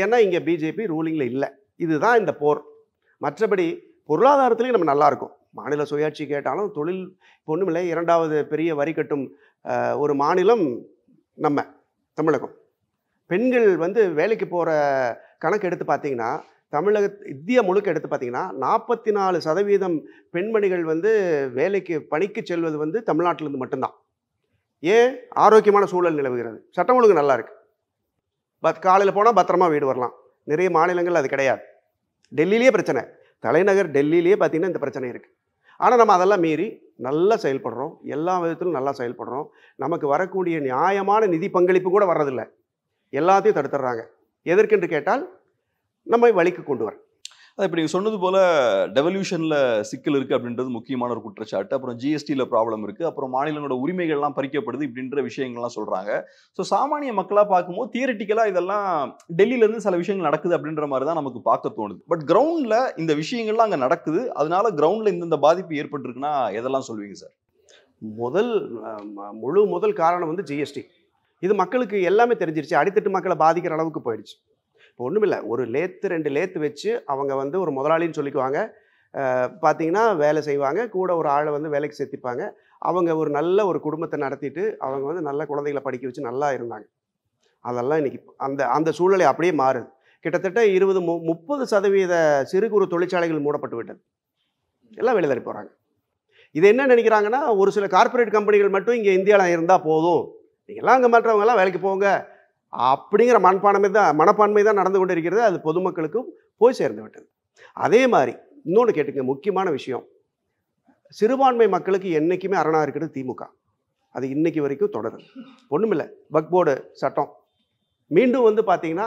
S4: ஏன்னா இங்கே பிஜேபி ரூலிங்கில் இல்லை. இதுதான் இந்த போர். மற்றபடி பொருளாதாரத்துலேயும் நம்ம நல்லா இருக்கும். மாநில சுயாட்சி கேட்டாலும் தொழில் ஒன்றும் இல்லை. 2வது பெரிய வரி கட்டும் ஒரு மாநிலம் நம்ம தமிழகம். பெண்கள் வந்து வேலைக்கு போகிற கணக்கு எடுத்து பார்த்தீங்கன்னா, இந்தியா முழுக்க எடுத்து பார்த்தீங்கன்னா 44% பெண்மணிகள் வந்து வேலைக்கு பணிக்கு செல்வது வந்து தமிழ்நாட்டிலிருந்து மட்டும்தான். ஏன்? ஆரோக்கியமான சூழல் நிலவுகிறது, சட்டம் ஒழுங்கு நல்லா இருக்குது. காலையில் போனால் பத்திரமா வீடு வரலாம். நிறைய மாநிலங்கள் அது கிடையாது. டெல்லியிலேயே பிரச்சனை, தலைநகர் டெல்லியிலேயே பார்த்தீங்கன்னா இந்த பிரச்சனை இருக்குது. ஆனால் நம்ம அதெல்லாம் மீறி நல்லா செயல்படுறோம். எல்லா விதத்திலும் நல்லா செயல்படுறோம். நமக்கு வரக்கூடிய நியாயமான நிதி பங்களிப்பு கூட வர்றதில்லை. எல்லாத்தையும் தடுத்துடுறாங்க. எதற்கென்று கேட்டால் நம்ம வழிக்கு கொண்டு வர.
S3: அது இப்போ நீங்கள் சொன்னது போல் டெவல்யூஷனில் சிக்கல் இருக்குது அப்படின்றது முக்கியமான ஒரு குற்றச்சாட்டு. அப்புறம் ஜிஎஸ்டியில் ப்ராப்ளம் இருக்குது, அப்புறம் மாநிலங்களோட உரிமைகள்லாம் பறிக்கப்படுது இப்படின்ற விஷயங்கள்லாம் சொல்கிறாங்க. ஸோ சாமானிய மக்களாக பார்க்கும்போது தியரிட்டிக்கலாக இதெல்லாம் டெல்லியிலேருந்து சில விஷயங்கள் நடக்குது அப்படின்ற மாதிரி தான் நமக்கு பார்க்க தோணுது. பட் கிரவுண்டில் இந்த விஷயங்கள்லாம் அங்கே நடக்குது, அதனால கிரவுண்டில் இந்தந்த பாதிப்பு ஏற்பட்டிருக்குன்னா எதெல்லாம் சொல்வீங்க சார்?
S4: முதல் காரணம் வந்து ஜிஎஸ்டி. இது மக்களுக்கு எல்லாமே தெரிஞ்சிருச்சு. அடித்தட்டு மக்களை பாதிக்கிற அளவுக்கு போயிடுச்சு. இப்போ ஒன்றும் இல்லை, ஒரு லேத்து 2 லேத்து வச்சு அவங்க வந்து ஒரு முதலாளின்னு சொல்லிக்குவாங்க. பார்த்தீங்கன்னா வேலை செய்வாங்க, கூட ஒரு ஆளை வந்து வேலைக்கு சேர்த்திப்பாங்க. அவங்க ஒரு நல்ல ஒரு குடும்பத்தை நடத்திட்டு அவங்க வந்து நல்ல குழந்தைகளை படிக்க வச்சு நல்லா இருந்தாங்க. அதெல்லாம் இன்றைக்கி அந்த சூழ்நிலை அப்படியே மாறுது. கிட்டத்தட்ட 20-30% சிறு குறு தொழிற்சாலைகள் மூடப்பட்டு விட்டது. எல்லாம் வெளியே போகிறாங்க. இது என்ன நினைக்கிறாங்கன்னா, ஒரு சில கார்ப்பரேட் கம்பெனிகள் மட்டும் இங்கே இந்தியாவில் இருந்தால் போதும், நீங்கள்லாம் அங்கே மற்றவங்கெல்லாம் வேலைக்கு போங்க அப்படிங்கிற மனப்பான்மை தான் நடந்து கொண்டு இருக்கிறது. அது பொதுமக்களுக்கும் போய் சேர்ந்து விட்டது. அதே மாதிரி இன்னொன்று கேட்டுங்க, முக்கியமான விஷயம், சிறுபான்மை மக்களுக்கு என்றைக்குமே அரணா இருக்கிறது திமுக. அது இன்னைக்கு வரைக்கும் தொடருது. ஒன்றுமில்லை, வக்ஃப் போர்டு சட்டம் மீண்டும் வந்து பார்த்தீங்கன்னா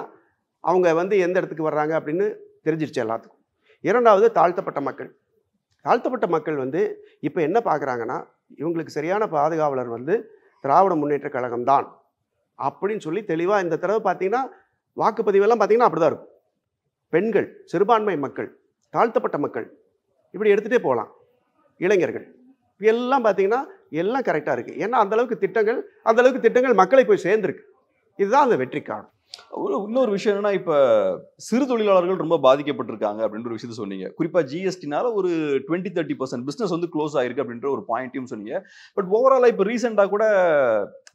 S4: அவங்க வந்து எந்த இடத்துக்கு வர்றாங்க அப்படின்னு தெரிஞ்சிருச்சு எல்லாத்துக்கும். 2வது தாழ்த்தப்பட்ட மக்கள் வந்து இப்போ என்ன பார்க்குறாங்கன்னா, இவங்களுக்கு சரியான பாதுகாவலர் வந்து திராவிட முன்னேற்ற கழகம் தான் அப்படின்னு சொல்லி தெளிவாக இந்த தடவை பார்த்தீங்கன்னா வாக்குப்பதிவெல்லாம் பார்த்தீங்கன்னா அப்படி தான் இருக்கும். பெண்கள், சிறுபான்மை மக்கள், தாழ்த்தப்பட்ட மக்கள், இப்படி எடுத்துகிட்டே போகலாம். இளைஞர்கள் எல்லாம் பார்த்தீங்கன்னா எல்லாம் கரெக்டாக இருக்குது. ஏன்னா அந்தளவுக்கு திட்டங்கள் மக்களை போய் சேர்ந்துருக்கு. இதுதான் அந்த வெற்றி காரணம்.
S3: இன்னொரு விஷயம் என்னன்னா, இப்ப சிறு தொழிலாளர்கள் ரொம்ப பாதிக்கப்பட்டிருக்காங்க அப்படின்ற ஒரு விஷயத்த சொன்னீங்க. குறிப்பா ஜிஎஸ்டினால ஒரு 20-30% பிசினஸ் வந்து க்ளோஸ் ஆயிருக்கு அப்படின்ற ஒரு பாயிண்ட்டையும் சொன்னீங்க. பட் ஓவராலா இப்ப ரீசெண்டா கூட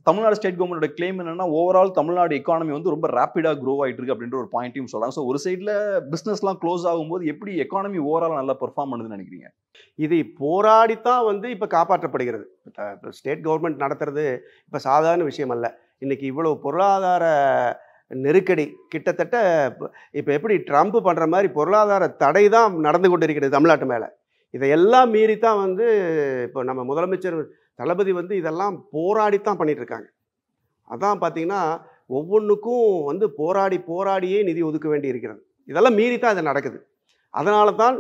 S3: தமிழ்நாடு ஸ்டேட் கவர்மெண்டோட கிளைம் என்னன்னா, ஓவரால் தமிழ்நாடு எக்கானமி வந்து ரொம்ப ரேப்பிடா க்ரோ ஆயிட்டு இருக்கு அப்படின்ற ஒரு பாயிண்ட்டையும் சொல்றாங்க. ஸோ ஒரு சைட்ல பிசினஸ்லாம் க்ளோஸ் ஆகும்போது எப்படி எக்கானமி ஓவரால் நல்லா பெர்ஃபார்ம் பண்ணுதுன்னு நினைக்கிறீங்க?
S4: இது போராடித்தான் வந்து இப்போ காப்பாற்றப்படுகிறது. ஸ்டேட் கவர்மெண்ட் நடத்துறது இப்போ சாதாரண விஷயம் அல்ல. இன்னைக்கு இவ்வளவு பொருளாதார நெருக்கடி, கிட்டத்தட்ட இப்போ எப்படி ட்ரம்ப் பண்ணுற மாதிரி பொருளாதார தடை தான் நடந்து கொண்டு இருக்கிறது தமிழ்நாட்டு மேலே. இதையெல்லாம் மீறித்தான் வந்து இப்போ நம்ம முதலமைச்சர் தளபதி வந்து இதெல்லாம் போராடித்தான் பண்ணிட்டு இருக்காங்க. அதான் பார்த்தீங்கன்னா ஒவ்வொன்றுக்கும் வந்து போராடியே நிதி ஒதுக்க வேண்டி இருக்கிறது. இதெல்லாம் மீறித்தான் இது நடக்குது. அதனால தான்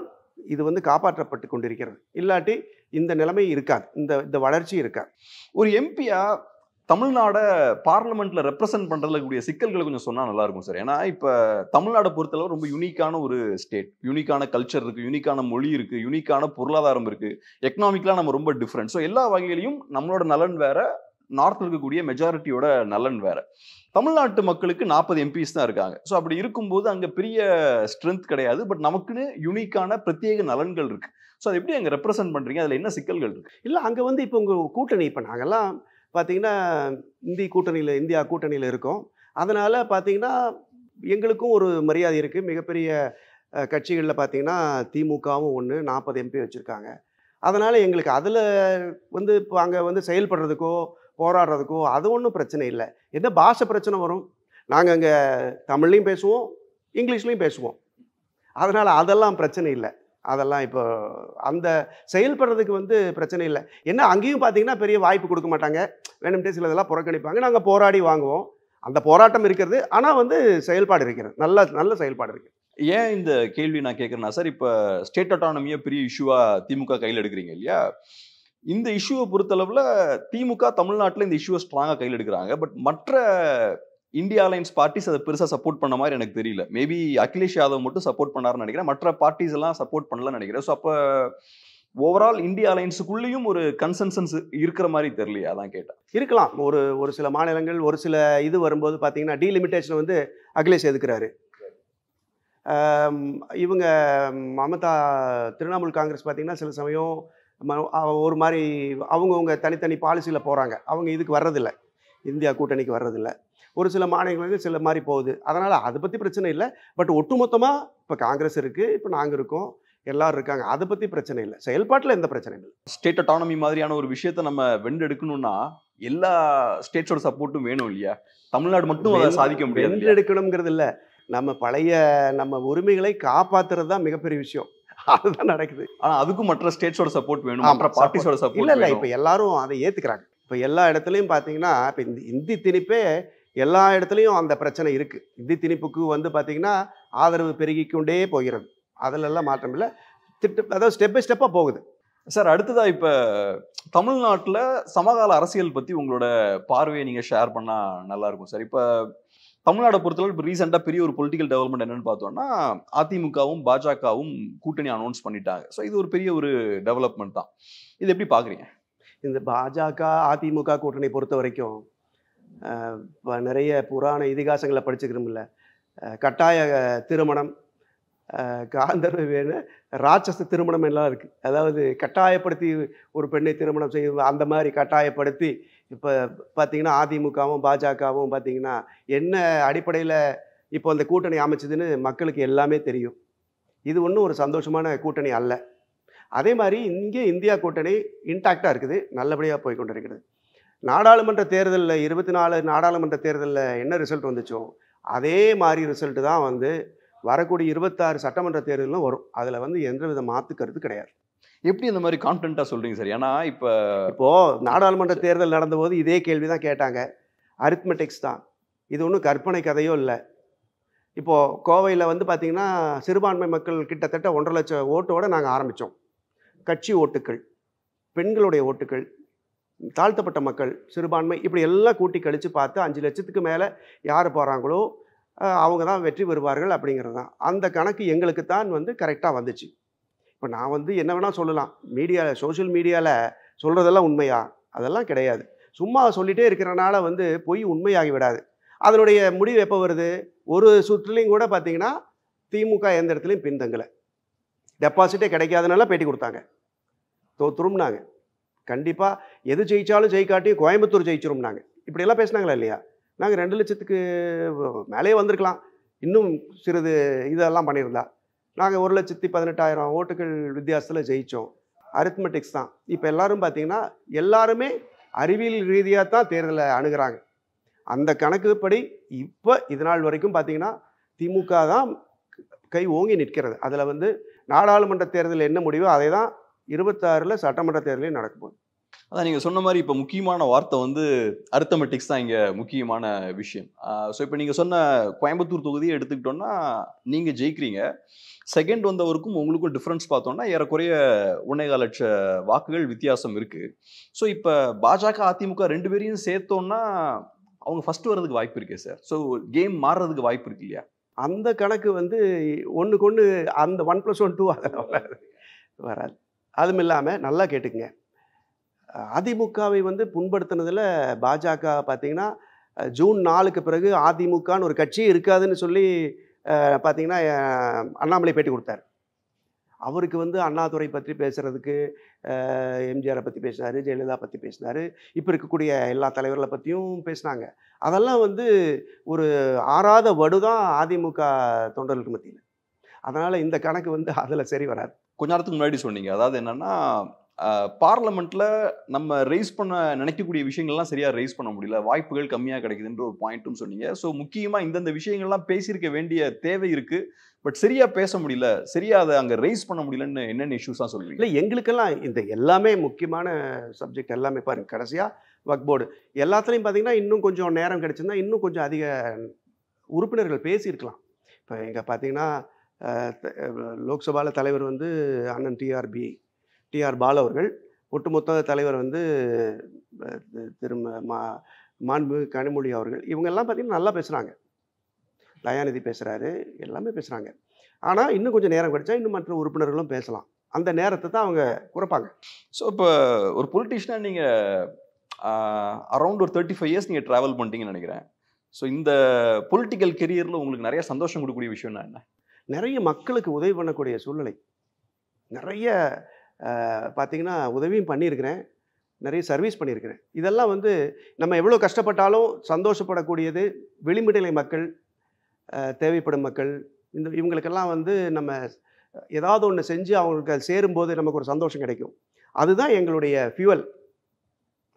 S4: இது வந்து காப்பாற்றப்பட்டு கொண்டிருக்கிறது. இல்லாட்டி இந்த நிலைமை இருக்காது, இந்த இந்த வளர்ச்சி இருக்காது.
S3: ஒரு எம்பியா தமிழ்நாட பார்லிமெண்ட்ல ரெப்ரசென்ட் பண்றதுல கூடிய சிக்கல்களை கொஞ்சம் சொன்னா நல்லா இருக்கும் சார். ஏன்னா இப்ப தமிழ்நாடை பொறுத்தளவு ரொம்ப யூனிக்கான ஒரு ஸ்டேட், யூனிக்கான கல்ச்சர் இருக்கு, யூனிக்கான மொழி இருக்கு, யூனிக்கான பொருளாதாரம் இருக்கு, எக்கனாமிக்கலா நம்ம ரொம்ப டிஃப்ரெண்ட். ஸோ எல்லா வகையிலையும் நம்மளோட நலன் வேற, நார்த்ல இருக்கக்கூடிய மெஜாரிட்டியோட நலன் வேற. தமிழ்நாட்டு மக்களுக்கு 40 எம்பிஸ் தான் இருக்காங்க. ஸோ அப்படி இருக்கும்போது அங்க பெரிய ஸ்ட்ரென்த் கிடையாது. பட் நமக்குன்னு யூனிக்கான பிரத்யேக நலன்கள் இருக்கு. ஸோ அதை எப்படி அங்க ரெப்ரசென்ட் பண்றீங்க? அதுல என்ன சிக்கல்கள் இருக்கு?
S4: இல்லை, அங்கே வந்து இப்போ உங்கள் கூட்டணி, இப்போ நாங்கள்லாம் பார்த்தீங்கன்னா இந்தியா கூட்டணியில் இருக்கோம். அதனால் பார்த்தீங்கன்னா எங்களுக்கும் ஒரு மரியாதை இருக்குது. மிகப்பெரிய கட்சிகளில் பார்த்தீங்கன்னா திமுகவும் ஒன்று 40 எம்பி வச்சுருக்காங்க. அதனால் எங்களுக்கு அதில் வந்து இப்போ அங்கே வந்து செயல்படுறதுக்கோ போராடுறதுக்கோ அது ஒன்றும் பிரச்சனை இல்லை. என்ன பாஷை பிரச்சனை வரும்? நாங்கள் அங்கே தமிழ்லையும் பேசுவோம், இங்கிலீஷ்லையும் பேசுவோம். அதனால் அதெல்லாம் பிரச்சனை இல்லை. அதெல்லாம் இப்போ அந்த செயல்படுறதுக்கு வந்து பிரச்சனை இல்லை. என்ன அங்கேயும் பார்த்தீங்கன்னா பெரிய வாய்ப்பு கொடுக்க மாட்டாங்க, வேணும்ட்டே சிலதெல்லாம் புறக்கணிப்பாங்க. நாங்கள் போராடி வாங்குவோம். அந்த போராட்டம் இருக்கிறது, ஆனால் வந்து செயல்பாடு இருக்கிறது, நல்ல செயல்பாடு இருக்குது.
S3: ஏன் இந்த கேள்வி நான் கேட்குறேன்னா சார், இப்போ ஸ்டேட் அட்டானமியை பெரிய இஷ்யூவா திமுக கையில் எடுக்கிறீங்க இல்லையா? இந்த இஷ்யூவை பொறுத்தளவில் திமுக தமிழ்நாட்டில் இந்த இஷ்யூவை ஸ்ட்ராங்காக கையில் எடுக்கிறாங்க. பட் மற்ற இந்தியா அலைன்ஸ் பார்ட்டிஸ் அதை பெருசாக சப்போர்ட் பண்ண மாதிரி எனக்கு தெரியல. மேபி அகிலேஷ் யாதவ் மட்டும் சப்போர்ட் பண்ணாருன்னு நினைக்கிறேன், மற்ற பார்ட்டிஸ் எல்லாம் சப்போர்ட் பண்ணலன்னு நினைக்கிறேன். ஸோ அப்போ ஓவரால் இந்தியா அலைன்ஸுக்குள்ளேயும் ஒரு கன்சென்சன்ஸ் இருக்கிற மாதிரி தெரியலையா? அதான் கேட்டேன்.
S4: இருக்கலாம். ஒரு சில மாநிலங்கள் ஒரு சில இது வரும்போது பார்த்தீங்கன்னா டீலிமிட்டேஷன் வந்து அகிலேஷ் எதுக்குறாரு. இவங்க மமதா திரிணாமுல் காங்கிரஸ் பார்த்தீங்கன்னா சில சமயம் ஒரு மாதிரி அவங்கவுங்க தனித்தனி பாலிசியில் போகிறாங்க. அவங்க இதுக்கு வர்றதில்லை, இந்தியா கூட்டணிக்கு வர்றதில்லை. ஒரு சில மாநிலங்களுக்கு சில மாதிரி போகுது. அதனால் அதை பற்றி பிரச்சனை இல்லை. பட் ஒட்டுமொத்தமாக இப்போ காங்கிரஸ் இருக்குது, இப்போ நாங்கள் இருக்கோம், எல்லாரும் இருக்காங்க, அதை பற்றி பிரச்சனை இல்லை. செயல்பாட்டில் எந்த பிரச்சனையும் இல்லை.
S3: ஸ்டேட் அட்டானமி மாதிரியான ஒரு விஷயத்த நம்ம வென்றெடுக்கணும்னா எல்லா ஸ்டேட்ஸோட சப்போர்ட்டும் வேணும் இல்லையா? தமிழ்நாடு மட்டும் அதை சாதிக்க முடியாது.
S4: வென்றெடுக்கணுங்கிறது இல்லை, நம்ம உரிமைகளை காப்பாற்றுறது தான் மிகப்பெரிய விஷயம். அதுதான் நடக்குது.
S3: ஆனால் அதுக்கும் மற்ற ஸ்டேட்ஸோட சப்போர்ட் வேணும், மற்ற பார்ட்டிஸோட சப்போர்ட்
S4: இல்லை. இப்போ எல்லாரும் அதை ஏற்றுக்கிறாங்க. இப்போ எல்லா இடத்துலையும் பார்த்தீங்கன்னா இப்போ இந்த இந்தி திணிப்பே எல்லா இடத்துலையும் அந்த பிரச்சனை இருக்குது. இந்தி திணிப்புக்கு வந்து பார்த்தீங்கன்னா ஆதரவு பெருகிக்கொண்டே போகிறது. அதிலெல்லாம் மாற்றம் இல்லை. அதாவது ஸ்டெப் பை ஸ்டெப்பாக போகுது.
S3: சார், அடுத்ததா இப்போ தமிழ்நாட்டில் சமகால அரசியல் பற்றி உங்களோட பார்வையை நீங்கள் ஷேர் பண்ணால் நல்லா இருக்கும் சார். இப்போ தமிழ்நாடை பொறுத்தளவு இப்போ ரீசெண்டாக பெரிய ஒரு பொலிட்டிக்கல் டெவலப்மெண்ட் என்னன்னு பார்த்தோம்னா அதிமுகவும் பாஜகவும் கூட்டணி அனௌன்ஸ் பண்ணிட்டாங்க. ஸோ இது ஒரு பெரிய ஒரு டெவலப்மெண்ட் தான். இது எப்படி பார்க்குறீங்க?
S4: இந்த பாஜக அதிமுக கூட்டணி பொறுத்த வரைக்கும் நிறைய புராண இதிகாசங்களை படிச்சுக்கிறோம்ல. கட்டாய திருமணம், காந்தர்வ வேணு, ராட்சச திருமணம் எல்லாம் இருக்குது. அதாவது கட்டாயப்படுத்தி ஒரு பெண்ணை திருமணம் செய்ய, அந்த மாதிரி கட்டாயப்படுத்தி இப்போ பார்த்தீங்கன்னா அதிமுகவும் பாஜகவும் பார்த்தீங்கன்னா என்ன அடிப்படையில் இப்போ அந்த கூட்டணி அமைச்சதுன்னு மக்களுக்கு எல்லாமே தெரியும். இது ஒன்றும் ஒரு சந்தோஷமான கூட்டணி அல்ல. அதே மாதிரி இங்கே இந்தியா கூட்டணி இன்டாக்டாக இருக்குது, நல்லபடியாக போய் கொண்டு இருக்கிறது. நாடாளுமன்ற தேர்தலில் 24 நாடாளுமன்ற தேர்தலில் என்ன ரிசல்ட் வந்துச்சோ அதே மாதிரி ரிசல்ட்டு தான் வந்து வரக்கூடிய 26 சட்டமன்ற தேர்தலும் வரும். அதில் வந்து எந்த வித மாற்று கருத்து கிடையாது.
S3: எப்படி இந்த மாதிரி கான்ஃபிடென்ட்டாக சொல்கிறீங்க சார்? ஏன்னா
S4: இப்போது நாடாளுமன்ற தேர்தல் நடந்தபோது இதே கேள்வி தான் கேட்டாங்க. அரித்மெட்டிக்ஸ் தான், இது ஒன்றும் கற்பனை கதையோ இல்லை. இப்போது கோவையில் வந்து பார்த்திங்கன்னா சிறுபான்மை மக்கள் கிட்டத்தட்ட 1.5 லட்சம் ஓட்டோடு நாங்கள் ஆரம்பித்தோம். கட்சி ஓட்டுக்கள், பெண்களுடைய ஓட்டுக்கள், தாழ்த்தப்பட்ட மக்கள், சிறுபான்மை, இப்படி எல்லாம் கூட்டி கழித்து பார்த்து 5 லட்சத்துக்கு மேலே யார் போகிறாங்களோ அவங்க தான் வெற்றி பெறுவார்கள் அப்படிங்கிறது தான். அந்த கணக்கு எங்களுக்கு தான் வந்து கரெக்டாக வந்துச்சு. இப்போ நான் வந்து என்ன வேணால் சொல்லலாம், மீடியாவில் சோஷியல் மீடியாவில் சொல்கிறதெல்லாம் உண்மையா? அதெல்லாம் கிடையாது. சும்மா சொல்லிகிட்டே இருக்கிறனால வந்து பொய் உண்மையாகி விடாது. அதனுடைய முடிவு எப்போ வருது? ஒரு சுற்றுலையும் கூட பார்த்தீங்கன்னா திமுக எந்த இடத்துலையும் பின்தங்கலை. டெபாசிட்டே கிடைக்காதனால பேட்டி கொடுத்தாங்க, தோற்றுரும்னாங்க. கண்டிப்பாக எது ஜெயித்தாலும் ஜெயிக்காட்டியும் கோயம்புத்தூர் ஜெயிச்சிரும்னாங்க. இப்படியெல்லாம் பேசினாங்களா இல்லையா? நாங்கள் 2 லட்சத்துக்கு மேலே வந்திருக்கலாம், இன்னும் சிறிது இதெல்லாம் பண்ணியிருந்தா. நாங்கள் 1,18,000 ஓட்டுகள் வித்தியாசத்தில் ஜெயித்தோம். அரித்மெட்டிக்ஸ் தான். இப்போ எல்லோரும் பார்த்திங்கன்னா எல்லாருமே அறிவியல் ரீதியாக தான் தேர்தலை அணுகிறாங்க. அந்த கணக்குப்படி இப்போ இது நாள் வரைக்கும் பார்த்திங்கன்னா திமுக தான் கை ஓங்கி நிற்கிறது. அதில் வந்து நாடாளுமன்ற தேர்தலில் என்ன முடிவோ அதை தான் 26 சட்டமன்ற தேர்தலையும் நடக்க போகுது.
S3: அதான் நீங்க சொன்ன மாதிரி இப்போ முக்கியமான வார்த்தை வந்து அரித்தமெட்டிக்ஸ் தான் இங்க முக்கியமான விஷயம். ஸோ இப்போ நீங்க சொன்ன கோயம்புத்தூர் தொகுதியை எடுத்துக்கிட்டோம்னா நீங்க ஜெயிக்கிறீங்க. செகண்ட் வந்தவருக்கும் உங்களுக்கும் டிஃபரன்ஸ் பார்த்தோம்னா ஏறக்குறைய 1.25 லட்ச வாக்குகள் வித்தியாசம் இருக்கு. ஸோ இப்போ பாஜக அதிமுக 2 பேரையும் சேர்த்தோம்னா அவங்க ஃபர்ஸ்ட் வர்றதுக்கு வாய்ப்பு இருக்கே சார். ஸோ கேம் மாறுறதுக்கு வாய்ப்பு இருக்கு இல்லையா?
S4: அந்த கணக்கு வந்து ஒன்றுக்கு ஒன்று அந்த 1+1 2 அதெல்லாம் வராது. அதுவும் இல்லாமல் நல்லா கேட்டுக்குங்க, அதிமுகவை வந்து புண்படுத்தினதில் பாஜக பார்த்தீங்கன்னா ஜூன் 4க்கு பிறகு அதிமுகன்னு ஒரு கட்சியே இருக்காதுன்னு சொல்லி பார்த்தீங்கன்னா அண்ணாமலை பேட்டி கொடுத்தார். அவருக்கு வந்து அண்ணாதுரை பற்றி பேசுகிறதுக்கு எம்ஜிஆரை பற்றி பேசினார், ஜெயலலிதா பற்றி பேசினார், இப்போ இருக்கக்கூடிய எல்லா தலைவர்களை பற்றியும் பேசினாங்க. அதெல்லாம் வந்து ஒரு ஆறாத வடுதான் அதிமுக தொண்டர்களுக்கு மத்தியில். அதனால் இந்த கணக்கு வந்து அதில் சரி வராது.
S3: கொஞ்ச நேரத்துக்கு முன்னாடி சொன்னீங்க, அதாவது என்னன்னா பார்லமெண்ட்ல நம்ம ரைஸ் பண்ண நினைக்கக்கூடிய விஷயங்கள்லாம் சரியா ரைஸ் பண்ண முடியல, வாய்ப்புகள் கம்மியா கிடைக்குதுன்ற ஒரு பாயிண்ட்டும் சொன்னீங்க. ஸோ முக்கியமா இந்தந்த விஷயங்கள்லாம் பேசியிருக்க வேண்டிய தேவை இருக்கு, பட் சரியா பேச முடியல, சரியா அதை அங்க ரைஸ் பண்ண முடியலன்னு என்னென்ன இஷ்யூஸ் தான் சொல்றீங்க?
S4: இல்லை, எங்களுக்கெல்லாம் இந்த எல்லாமே முக்கியமான சப்ஜெக்ட் எல்லாமே பாருங்க, கடைசியாக வக்ஃப் போர்டு எல்லாத்துலேயும் பார்த்தீங்கன்னா இன்னும் கொஞ்சம் நேரம் கிடைச்சிருந்தா இன்னும் கொஞ்சம் அதிக உறுப்பினர்கள் பேசியிருக்கலாம். இப்போ இங்கே பார்த்தீங்கன்னா லோக்சபாவில் தலைவர் வந்து அண்ணன் டிஆர் பாலு அவர்கள், ஒட்டுமொத்த தலைவர் வந்து மாண்பு கனிமொழி அவர்கள், இவங்கெல்லாம் பார்த்தீங்கன்னா நல்லா பேசுகிறாங்க. தயாநிதி பேசுகிறாரு, எல்லாமே பேசுகிறாங்க. ஆனால் இன்னும் கொஞ்சம் நேரம் கிடைச்சா இன்னும் மற்ற உறுப்பினர்களும் பேசலாம். அந்த நேரத்தை தான் அவங்க குறைப்பாங்க.
S3: ஸோ இப்போ ஒரு பொலிட்டிஷியனாக நீங்கள் அரௌண்ட் ஒரு 35 இயர்ஸ் நீங்கள் ட்ராவல் பண்ணிட்டீங்கன்னு நினைக்கிறேன். ஸோ இந்த பொலிட்டிக்கல் கெரியரில் உங்களுக்கு நிறைய சந்தோஷம் கொடுக்கக்கூடிய விஷயம்னா என்ன?
S4: நிறைய மக்களுக்கு உதவி பண்ணக்கூடிய சூழ்நிலை, நிறைய பார்த்திங்கன்னா உதவியும் பண்ணியிருக்கிறேன், நிறைய சர்வீஸ் பண்ணியிருக்கிறேன். இதெல்லாம் வந்து நம்ம எவ்வளோ கஷ்டப்பட்டாலும் சந்தோஷப்படக்கூடியது. விளிம்புநிலை மக்கள், தேவைப்படும் மக்கள், இவங்களுக்கெல்லாம் வந்து நம்ம ஏதாவது ஒன்று செஞ்சு அவங்களுக்கு அது சேரும்போது நமக்கு ஒரு சந்தோஷம் கிடைக்கும். அதுதான் எங்களுடைய ஃபியூவல்,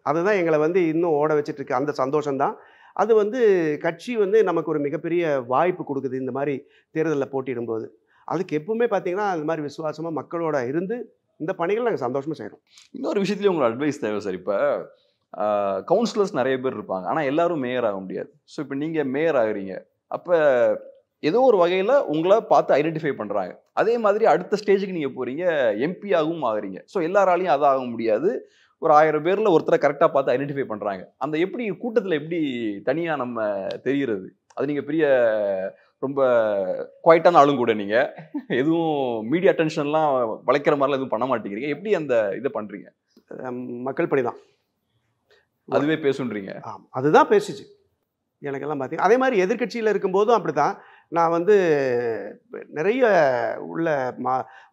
S4: அதுதான் எங்களை வந்து இன்னும் ஓட வச்சிட்ருக்கு. அந்த சந்தோஷம்தான் அது வந்து கட்சி வந்து நமக்கு ஒரு மிகப்பெரிய வாய்ப்பு கொடுக்குது இந்த மாதிரி தேர்தலில் போட்டியிடும்போது. அதுக்கு எப்பவுமே பார்த்தீங்கன்னா அந்த மாதிரி விசுவாசமாக மக்களோட இருந்து இந்த பணிகள் நாங்கள் சந்தோஷமாக செய்கிறோம்.
S3: இன்னொரு விஷயத்துலேயும் உங்களோட அட்வைஸ் தேவை சார். இப்போ கவுன்சிலர்ஸ் நிறைய பேர் இருப்பாங்க, ஆனால் எல்லாரும் மேயர் ஆக முடியாது. ஸோ இப்போ நீங்கள் மேயர் ஆகுறீங்க, அப்போ ஏதோ ஒரு வகையில் உங்களை பார்த்து ஐடென்டிஃபை பண்ணுறாங்க. அதே மாதிரி அடுத்த ஸ்டேஜுக்கு நீங்கள் போகிறீங்க, எம்பி ஆகவும் ஆகுறீங்க. ஸோ எல்லாராலையும் அது ஆக முடியாது, ஒரு 1000 பேரில் ஒருத்தரை கரெக்டாக பார்த்து ஐடென்டிஃபை பண்ணுறாங்க. அந்த எப்படி கூட்டத்தில் எப்படி தனியாக நம்ம தெரிகிறது? அது நீங்கள் பெரிய ரொம்ப குவைட்டான ஆளும் கூட, நீங்கள் எதுவும் மீடியா அட்டென்ஷன்லாம் வளைக்கிற மாதிரிலாம் எதுவும் பண்ண மாட்டேங்கிறீங்க. எப்படி அந்த இதை பண்ணுறீங்க?
S4: மக்கள் பணி தான்,
S3: அதுவே பேசுன்றீங்க.
S4: ஆமாம், அதுதான் பேசுச்சு எனக்கெல்லாம் பார்த்தீங்கன்னா. அதே மாதிரி எதிர்கட்சியில் இருக்கும்போதும் அப்படி தான். நான் வந்து நிறைய உள்ள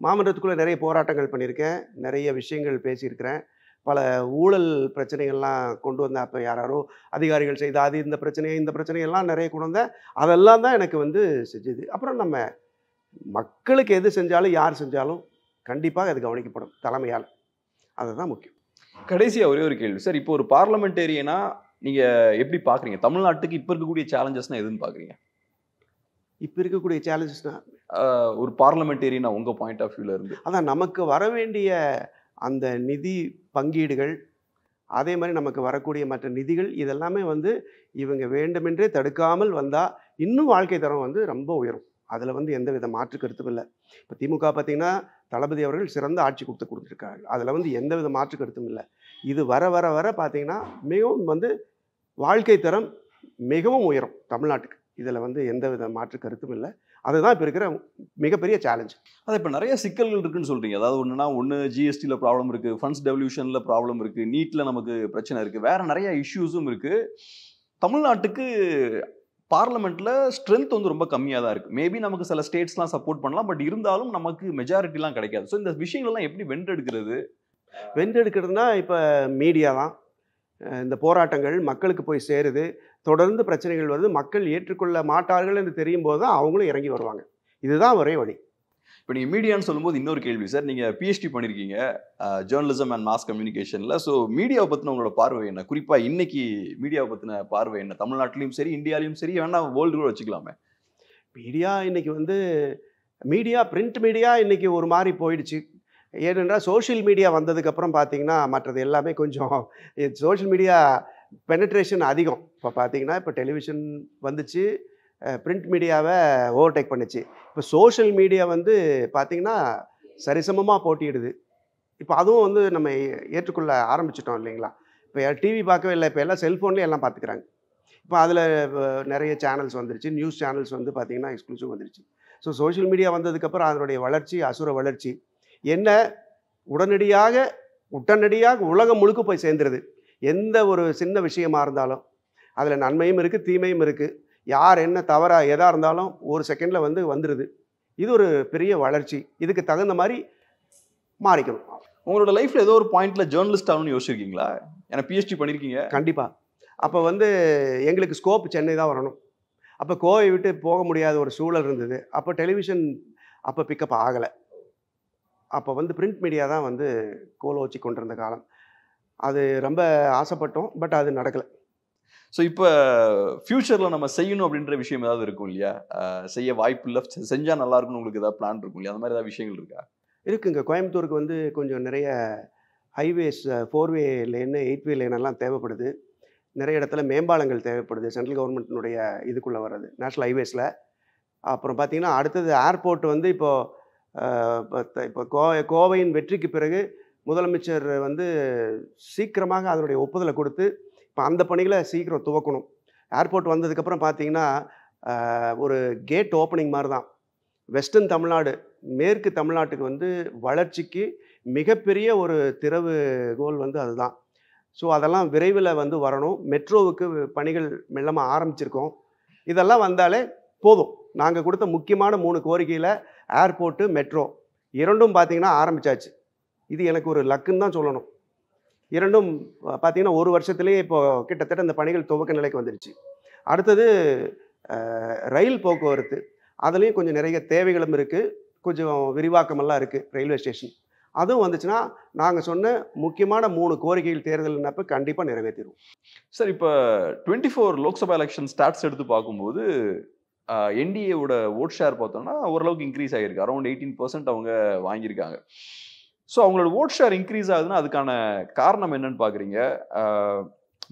S4: மாமன்றத்துக்குள்ளே நிறைய போராட்டங்கள் பண்ணியிருக்கேன், நிறைய விஷயங்கள் பேசியிருக்கிறேன். பல ஊழல் பிரச்சனைகள்லாம் கொண்டு வந்தேன். அப்போ யாரோ அதிகாரிகள் செய்த அது இந்த பிரச்சனையெல்லாம் நிறைய கொண்டு வந்தேன். அதெல்லாம் தான் எனக்கு வந்து செஞ்சுது. அப்புறம் நம்ம மக்களுக்கு எது செஞ்சாலும் யார் செஞ்சாலும் கண்டிப்பாக அது கவனிக்கப்படும் தலைமையால். அதுதான் முக்கியம்.
S3: கடைசியாக ஒரே ஒரு கேள்வி சார். இப்போ ஒரு பார்லமெண்டேரியனா நீங்கள் எப்படி பார்க்குறீங்க? தமிழ்நாட்டுக்கு இப்போ இருக்கக்கூடிய சேலஞ்சஸ்னால் எதுன்னு பார்க்குறீங்க?
S4: இப்போ இருக்கக்கூடிய சேலஞ்சஸ்னால்
S3: ஒரு பார்லமெண்டேரியனா உங்கள் பாயிண்ட் ஆஃப் வியூவில் இருந்து
S4: அதான் நமக்கு வர வேண்டிய அந்த நிதி பங்கீடுகள், அதே மாதிரி நமக்கு வரக்கூடிய மற்ற நிதிகள், இதெல்லாமே வந்து இவங்க வேண்டுமென்றே தடுக்காமல் வந்தால் இன்னும் வாழ்க்கை தரம் வந்து ரொம்ப உயரும். அதில் வந்து எந்த வித மாற்று கருத்தும் இல்லை. இப்போ திமுக பார்த்திங்கன்னா தளபதி அவர்கள் சிறந்த ஆட்சி கொடுத்துருக்காங்க, அதில் வந்து எந்த வித மாற்று கருத்தும் இல்லை. இது வர வர வர பார்த்திங்கன்னா மிகவும் வந்து வாழ்க்கை தரம் மிகவும் உயரும் தமிழ்நாட்டுக்கு. இதில் வந்து எந்த வித மாற்று கருத்தும் இல்லை. அதுதான் இப்போ இருக்கிற மிகப்பெரிய சேலஞ்ச்.
S3: அது இப்போ நிறைய சிக்கல்கள் இருக்குன்னு சொல்கிறீங்க. அதாவது ஒன்று ஜிஎஸ்டியில் ப்ராப்ளம் இருக்குது, ஃபண்ட்ஸ் டெவல்யூஷனில் ப்ராப்ளம் இருக்குது, நீட்டில் நமக்கு பிரச்சனை இருக்குது, வேறு நிறைய இஷ்யூஸும் இருக்குது. தமிழ்நாட்டுக்கு பார்லமெண்ட்டில் ஸ்ட்ரென்த் வந்து ரொம்ப கம்மியாக தான் இருக்குது. மேபி நமக்கு சில ஸ்டேட்ஸ்லாம் சப்போர்ட் பண்ணலாம், பட் இருந்தாலும் நமக்கு மெஜாரிட்டிலாம் கிடைக்காது. ஸோ இந்த விஷயங்கள்லாம் எப்படி வென்றெடுக்கிறது?
S4: வென்றெடுக்கிறதுனா இப்போ மீடியா தான். இந்த போராட்டங்கள் மக்களுக்கு போய் சேருது, தொடர்ந்து பிரச்சனைகள் வருது, மக்கள் ஏற்றுக்கொள்ள மாட்டார்கள் என்று தெரியும் போது தான் அவங்களும் இறங்கி வருவாங்க. இதுதான் ஒரே வழி.
S3: இப்போ நீங்கள் மீடியான்னு சொல்லும்போது இன்னொரு கேள்வி சார். நீங்கள் பிஹெச்டி பண்ணியிருக்கீங்க ஜேர்னலிசம் அண்ட் மாஸ் கம்யூனிகேஷனில். ஸோ மீடியாவை பற்றின உங்களோட பார்வை என்ன? குறிப்பாக இன்னைக்கு மீடியாவை பற்றின பார்வை என்ன? தமிழ்நாட்டிலையும் சரி, இந்தியாலையும் சரி, வேணா வேர்ல்டு கூட வச்சுக்கலாமே.
S4: மீடியா இன்னைக்கு வந்து பிரிண்ட் மீடியா இன்னைக்கு ஒரு மாதிரி போயிடுச்சு. ஏனென்றால் சோஷியல் மீடியா வந்ததுக்கப்புறம் பார்த்தீங்கன்னா மற்றது எல்லாமே கொஞ்சம் சோஷியல் மீடியா பெனட்ரேஷன் அதிகம். இப்போ பார்த்தீங்கன்னா இப்போ டெலிவிஷன் வந்துச்சு, பிரிண்ட் மீடியாவை ஓவர்டேக் பண்ணுச்சு. இப்போ சோஷியல் மீடியா வந்து பார்த்தீங்கன்னா சரிசமமாக போட்டியிடுது. இப்போ அதுவும் வந்து நம்ம ஏற்றுக்கொள்ள ஆரம்பிச்சிட்டோம் இல்லைங்களா? இப்போ டிவி பார்க்கவே இல்லை, இப்போ எல்லாம் செல்ஃபோன்லேயே எல்லாம் பார்த்துக்கிறாங்க. இப்போ அதில் நிறைய சேனல்ஸ் வந்துருச்சு, நியூஸ் சேனல்ஸ் வந்து பார்த்தீங்கன்னா எக்ஸ்க்ளூசிவ் வந்துருச்சு. ஸோ சோஷியல் மீடியா வந்ததுக்கப்புறம் அதனுடைய வளர்ச்சி அசுர வளர்ச்சி என்ன உடனடியாக உலகம் முழுக்க போய் சேர்ந்துருது. எந்த ஒரு சின்ன விஷயமா இருந்தாலும் அதில் நன்மையும் இருக்குது, தீமையும் இருக்குது. யார் என்ன தவறாக எதாக இருந்தாலும் ஒரு செகண்டில் வந்துடுது. இது ஒரு பெரிய வளர்ச்சி. இதுக்கு தகுந்த மாதிரி மாறிக்கணும்.
S3: உங்களோட லைஃப்பில் ஏதோ ஒரு பாயிண்டில் ஜேர்னலிஸ்ட் ஆகணும்னு யோசிச்சிருக்கீங்களா? ஏன்னா பிஹெச்டி பண்ணியிருக்கீங்க.
S4: கண்டிப்பாக. அப்போ வந்து எங்களுக்கு ஸ்கோப் சென்னை தான் வரணும். அப்போ கோவை விட்டு போக முடியாத ஒரு சூழல் இருந்தது. அப்போ டெலிவிஷன் அப்போ பிக்கப் ஆகலை. அப்போ வந்து பிரிண்ட் மீடியா தான் வந்து கோலோச்சி கொண்டிருந்த காலம். அது ரொம்ப ஆசைப்பட்டோம், பட் அது நடக்கலை.
S3: ஸோ இப்போ ஃப்யூச்சரில் நம்ம செய்யணும் அப்படின்ற விஷயம் ஏதாவது இருக்கும் இல்லையா? செய்ய வாய்ப்பு இல்லை, செஞ்சால் நல்லா இருக்குன்னு உங்களுக்கு ஏதாவது பிளான் இருக்கும் இல்லையா? அந்த மாதிரி ஏதாவது விஷயங்கள் இருக்கா?
S4: இருக்குங்க. கோயம்புத்தூருக்கு வந்து கொஞ்சம் நிறைய ஹைவேஸ் 4-வே லேனு 8-வே லேனெல்லாம் தேவைப்படுது. நிறைய இடத்துல மேம்பாலங்கள் தேவைப்படுது. சென்ட்ரல் கவர்மெண்ட்டினுடைய இதுக்குள்ளே வர்றது நேஷ்னல் ஹைவேஸில். அப்புறம் பார்த்திங்கன்னா அடுத்தது ஏர்போர்ட் வந்து இப்போ கோவையின் வெற்றிக்கு பிறகு முதலமைச்சர் வந்து சீக்கிரமாக அதனுடைய ஒப்புதலை கொடுத்து இப்போ அந்த பணிகளை சீக்கிரம் துவக்கணும். ஏர்போர்ட் வந்ததுக்கப்புறம் பார்த்திங்கன்னா ஒரு கேட் ஓப்பனிங் மாதிரி தான். வெஸ்டர்ன் தமிழ்நாடு, மேற்கு தமிழ்நாட்டுக்கு வந்து வளர்ச்சிக்கு மிகப்பெரிய ஒரு திறவுகோல் வந்து அதுதான். ஸோ அதெல்லாம் விரைவில் வந்து வரணும். மெட்ரோவுக்கு பணிகள் மெல்லமாக ஆரம்பிச்சிருக்கோம். இதெல்லாம் வந்தாலே போதும். நாங்கள் கொடுத்த முக்கியமான 3 கோரிக்கையில் ஏர்போர்ட்டு, மெட்ரோ இரண்டும் பார்த்திங்கன்னா ஆரம்பித்தாச்சு. இது எனக்கு ஒரு லக்குன்னு தான் சொல்லணும். இரண்டும் பார்த்திங்கன்னா ஒரு வருஷத்துலேயே இப்போது கிட்டத்தட்ட இந்த பணிகள் துவக்க நிலைக்கு வந்துடுச்சு. அடுத்தது ரயில் போக்குவரத்து, அதுலேயும் கொஞ்சம் நிறைய தேவைகளும் இருக்குது, கொஞ்சம் விரிவாக்கமெல்லாம் இருக்குது. ரயில்வே ஸ்டேஷன் அதுவும் வந்துச்சுன்னா நாங்கள் சொன்ன முக்கியமான 3 கோரிக்கைகள் தேர்தல்னப்போ கண்டிப்பாக நிறைவேற்றிடுவோம்.
S3: சார், இப்போ 24 லோக்சபா எலெக்ஷன் ஸ்டாட்ஸ் எடுத்து பார்க்கும்போது என்டிஏவோட ஓட் ஷேர் பார்த்தோம்னா ஓரளவுக்கு இன்க்ரீஸ் ஆகிருக்கு. அரௌண்ட் 18% அவங்க வாங்கியிருக்காங்க. ஸோ அவங்களோட ஓட் ஷேர் இன்க்ரீஸ் ஆகுதுன்னா அதுக்கான காரணம் என்னன்னு பார்க்குறீங்க?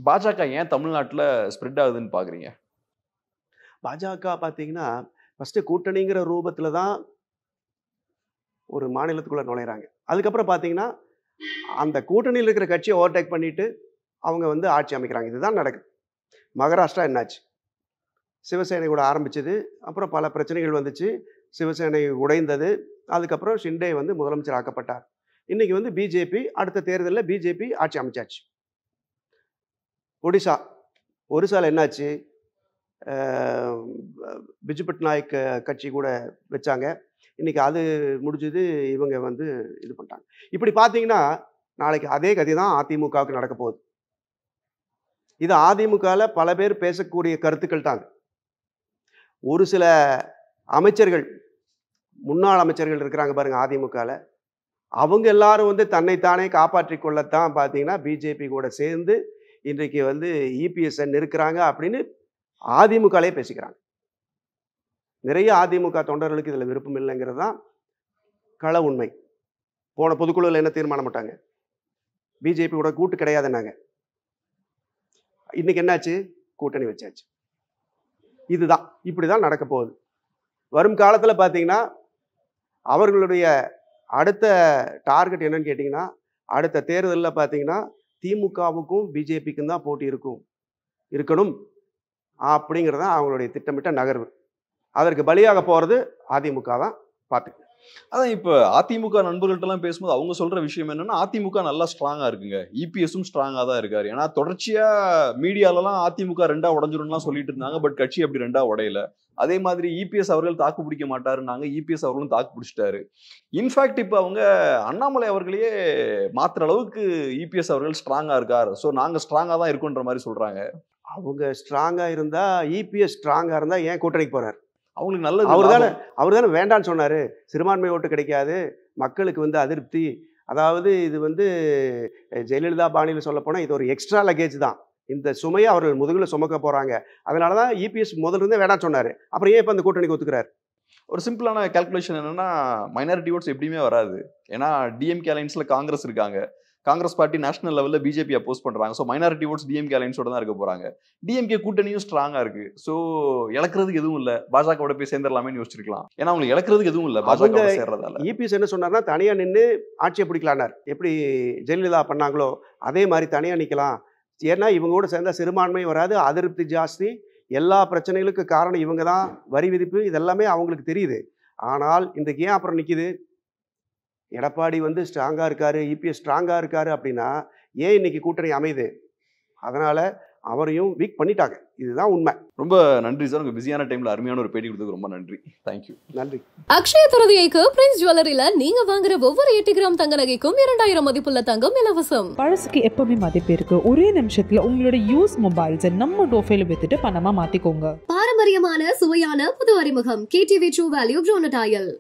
S3: பாஜக ஏன் தமிழ்நாட்டில் ஸ்ப்ரெட் ஆகுதுன்னு பார்க்குறீங்க?
S4: பாஜக பார்த்தீங்கன்னா ஃபஸ்ட்டு கூட்டணிங்கிற ரூபத்தில் தான் ஒரு மாநிலத்துக்குள்ளே நுழையிறாங்க. அதுக்கப்புறம் பார்த்தீங்கன்னா அந்த கூட்டணியில் இருக்கிற கட்சியை ஓவர்டேக் பண்ணிவிட்டு அவங்க வந்து ஆட்சி அமைக்கிறாங்க. இதுதான் நடக்குது. மகாராஷ்டிரா என்னாச்சு? சிவசேனை கூட ஆரம்பிச்சது, அப்புறம் பல பிரச்சனைகள் வந்துச்சு, சிவசேனை உடைந்தது. அதுக்கப்புறம் ஷிண்டே வந்து முதலமைச்சர் ஆக்கப்பட்டார். இன்றைக்கி வந்து பிஜேபி, அடுத்த தேர்தலில் பிஜேபி ஆட்சி அமைச்சாச்சு. ஒடிசாவில் என்னாச்சு? பிஜு பட்நாயக் கட்சி கூட வச்சாங்க. இன்றைக்கி அது முடிஞ்சது, இவங்க வந்து இது பண்ணிட்டாங்க. இப்படி பார்த்தீங்கன்னா நாளைக்கு அதே கதி தான் அதிமுகவுக்கு நடக்க போகுது. இது அதிமுகவில் பல பேர் பேசக்கூடிய கருத்துக்கள் தான். ஒரு சில அமைச்சர்கள், முன்னாள் அமைச்சர்கள் இருக்கிறாங்க பாருங்கள் அதிமுகவில், அவங்க எல்லாரும் வந்து தன்னைத்தானே காப்பாற்றி கொள்ளத்தான் பார்த்தீங்கன்னா பிஜேபி கூட சேர்ந்து இன்றைக்கு வந்து இபிஎஸ்ஐ நிற்கிறாங்க அப்படின்னு அதிமுகலே பேசிக்கிறாங்க. நிறைய அதிமுக தொண்டர்களுக்கு இதில் விருப்பம் இல்லைங்கிறது தான் கள உண்மை. போன பொதுக்குழுவில் என்ன தீர்மானம் பண்ணிட்டாங்க? பிஜேபியோட கூட்டு கிடையாதுன்னாங்க. இன்னைக்கு என்னாச்சு? கூட்டணி வச்சாச்சு. இதுதான், இப்படி தான் நடக்க போகுது. வரும் காலத்தில் பார்த்தீங்கன்னா அவர்களுடைய அடுத்த டார்கெட் என்னன்னு கேட்டிங்கன்னா, அடுத்த தேர்தலில் பார்த்தீங்கன்னா திமுகவுக்கும் பிஜேபிக்கும் தான் போட்டி இருக்கணும் அப்படிங்கிறது தான் அவங்களுடைய திட்டமிட்ட நகர்வு. அதற்கு பலியாக போகிறது அதிமுக தான். பார்த்து
S3: அதான் இப்போ அதிமுக நண்பர்கள்ட்டெல்லாம் பேசும்போது அவங்க சொல்ற விஷயம் என்னன்னா, அதிமுக நல்லா ஸ்ட்ராங்கா இருக்குங்க, இபிஎஸும் ஸ்ட்ராங்கா தான் இருக்காரு. ஏன்னா தொடர்ச்சியா மீடியாலலாம் அதிமுக 2ஆ உடஞ்சிரும்லாம் சொல்லிட்டு இருந்தாங்க. பட் கட்சி அப்படி 2ஆ உடையல. அதே மாதிரி இபிஎஸ் அவர்கள் தாக்கு பிடிக்க மாட்டாருன்னாங்க, இபிஎஸ் அவர்களும் தாக்கு பிடிச்சிட்டாரு. இன்ஃபேக்ட் இப்போ அவங்க அண்ணாமலை அவர்களையே மாத்துற அளவுக்கு இபிஎஸ் அவர்கள் ஸ்ட்ராங்கா இருக்காரு. ஸோ நாங்கள் ஸ்ட்ராங்கா தான் இருக்குன்ற மாதிரி சொல்றாங்க.
S4: அவங்க ஸ்ட்ராங்கா இருந்தா, இபிஎஸ் ஸ்ட்ராங்கா இருந்தா ஏன் கூட்டணிக்கு போறாரு?
S3: அவங்களுக்கு நல்லது.
S4: அவர் தானே வேண்டான்னு சொன்னாரு. சிறுபான்மை ஓட்டு கிடைக்காது, மக்களுக்கு வந்து அதிருப்தி. அதாவது இது வந்து ஜெயலலிதா பாணியில் சொல்ல போனால் இது ஒரு எக்ஸ்ட்ரா லக்கேஜ் தான். இந்த சுமையை அவர்கள் முதுகில் சுமக்க போறாங்க. அதனால தான் இபிஎஸ் முதல்ல இருந்தே வேண்டாம் சொன்னாரு. அப்புறம் ஏன் இப்போ அந்த கூட்டணிக்கு ஒத்துக்கிறாரு?
S3: ஒரு சிம்பிளான கால்குலேஷன் என்னன்னா மைனாரிட்டி ஓட்ஸ் எப்படியுமே வராது. ஏன்னா டிஎம்கே அலைன்ஸ்ல காங்கிரஸ் இருக்காங்க. காங்கிரஸ் பார்ட்டி நேஷனல் லெவலில் பிஜேபி அப்போஸ் பண்றாங்க. ஸோ மைனாரிட்டி ஓட்ஸ் டிஎம்கே அலைன்ஸோட தான் இருக்க போறாங்க. டிஎம்கே கூட்டணியும் ஸ்ட்ராங்கா இருக்கு. ஸோ இழக்கிறதுக்கு எதுவும் இல்லை, பாஜகவோட போய் சேர்ந்துடலாமே யோசிச்சிருக்கலாம். ஏன்னா அவங்களுக்கு இழக்கிறதுக்கு எதுவும் இல்லை பாஜக சேர்றதால.
S4: இபிஎஸ் என்ன சொன்னார்னா தனியா நின்று ஆட்சியை பிடிக்கலான்னார். எப்படி ஜெயலலிதா பண்ணாங்களோ அதே மாதிரி தனியா நிற்கலாம். ஏன்னா இவங்களோட சேர்ந்தா சிறுபான்மை வராது, அதிருப்தி ஜாஸ்தி, எல்லா பிரச்சனைகளுக்கு காரணம் இவங்க தான், வரி விதிப்பு இதெல்லாமே அவங்களுக்கு தெரியுது. ஆனால் இன்றைக்கு ஏன் அப்புறம் நிற்கிது? எடப்பாடி வந்து ஸ்ட்ராங்காக இருக்காரு, இபிஎஸ் ஸ்ட்ராங்காக இருக்காரு அப்படின்னா ஏன் இன்னைக்கு கூட்டணி அமையுது? அதனால அவரையும் வீக் பண்ணிட்டாங்க. இதுதான் உண்மை.
S3: ரொம்ப நன்றி சார், உங்க பிஸியான டைம்ல அருமையான ஒரு பேட்டி கொடுத்ததுக்கு ரொம்ப நன்றி. தேங்க்யூ.
S4: நன்றி.
S1: அக்ஷய திருதியைக்கு பிரின்ஸ் ஜுவல்லரியில நீங்க வாங்குற ஒவ்வொரு 8 கிராம் தங்க நகைக்கும் 2000 மதிப்புள்ள தங்கம் இலவசம்.
S2: பழசுக்கு எப்பவுமே மதிப்பு இருக்கு. ஒரே நிமிஷத்துல உங்களோட யூஸ் மொபைல்ஸை நம்ம டோஃபேல வித்துட்டு பணமா மாத்திக்கோங்க.
S1: பாரம்பரியமான சுவையான புது அறிமுகம் KTV True Value Bronadile.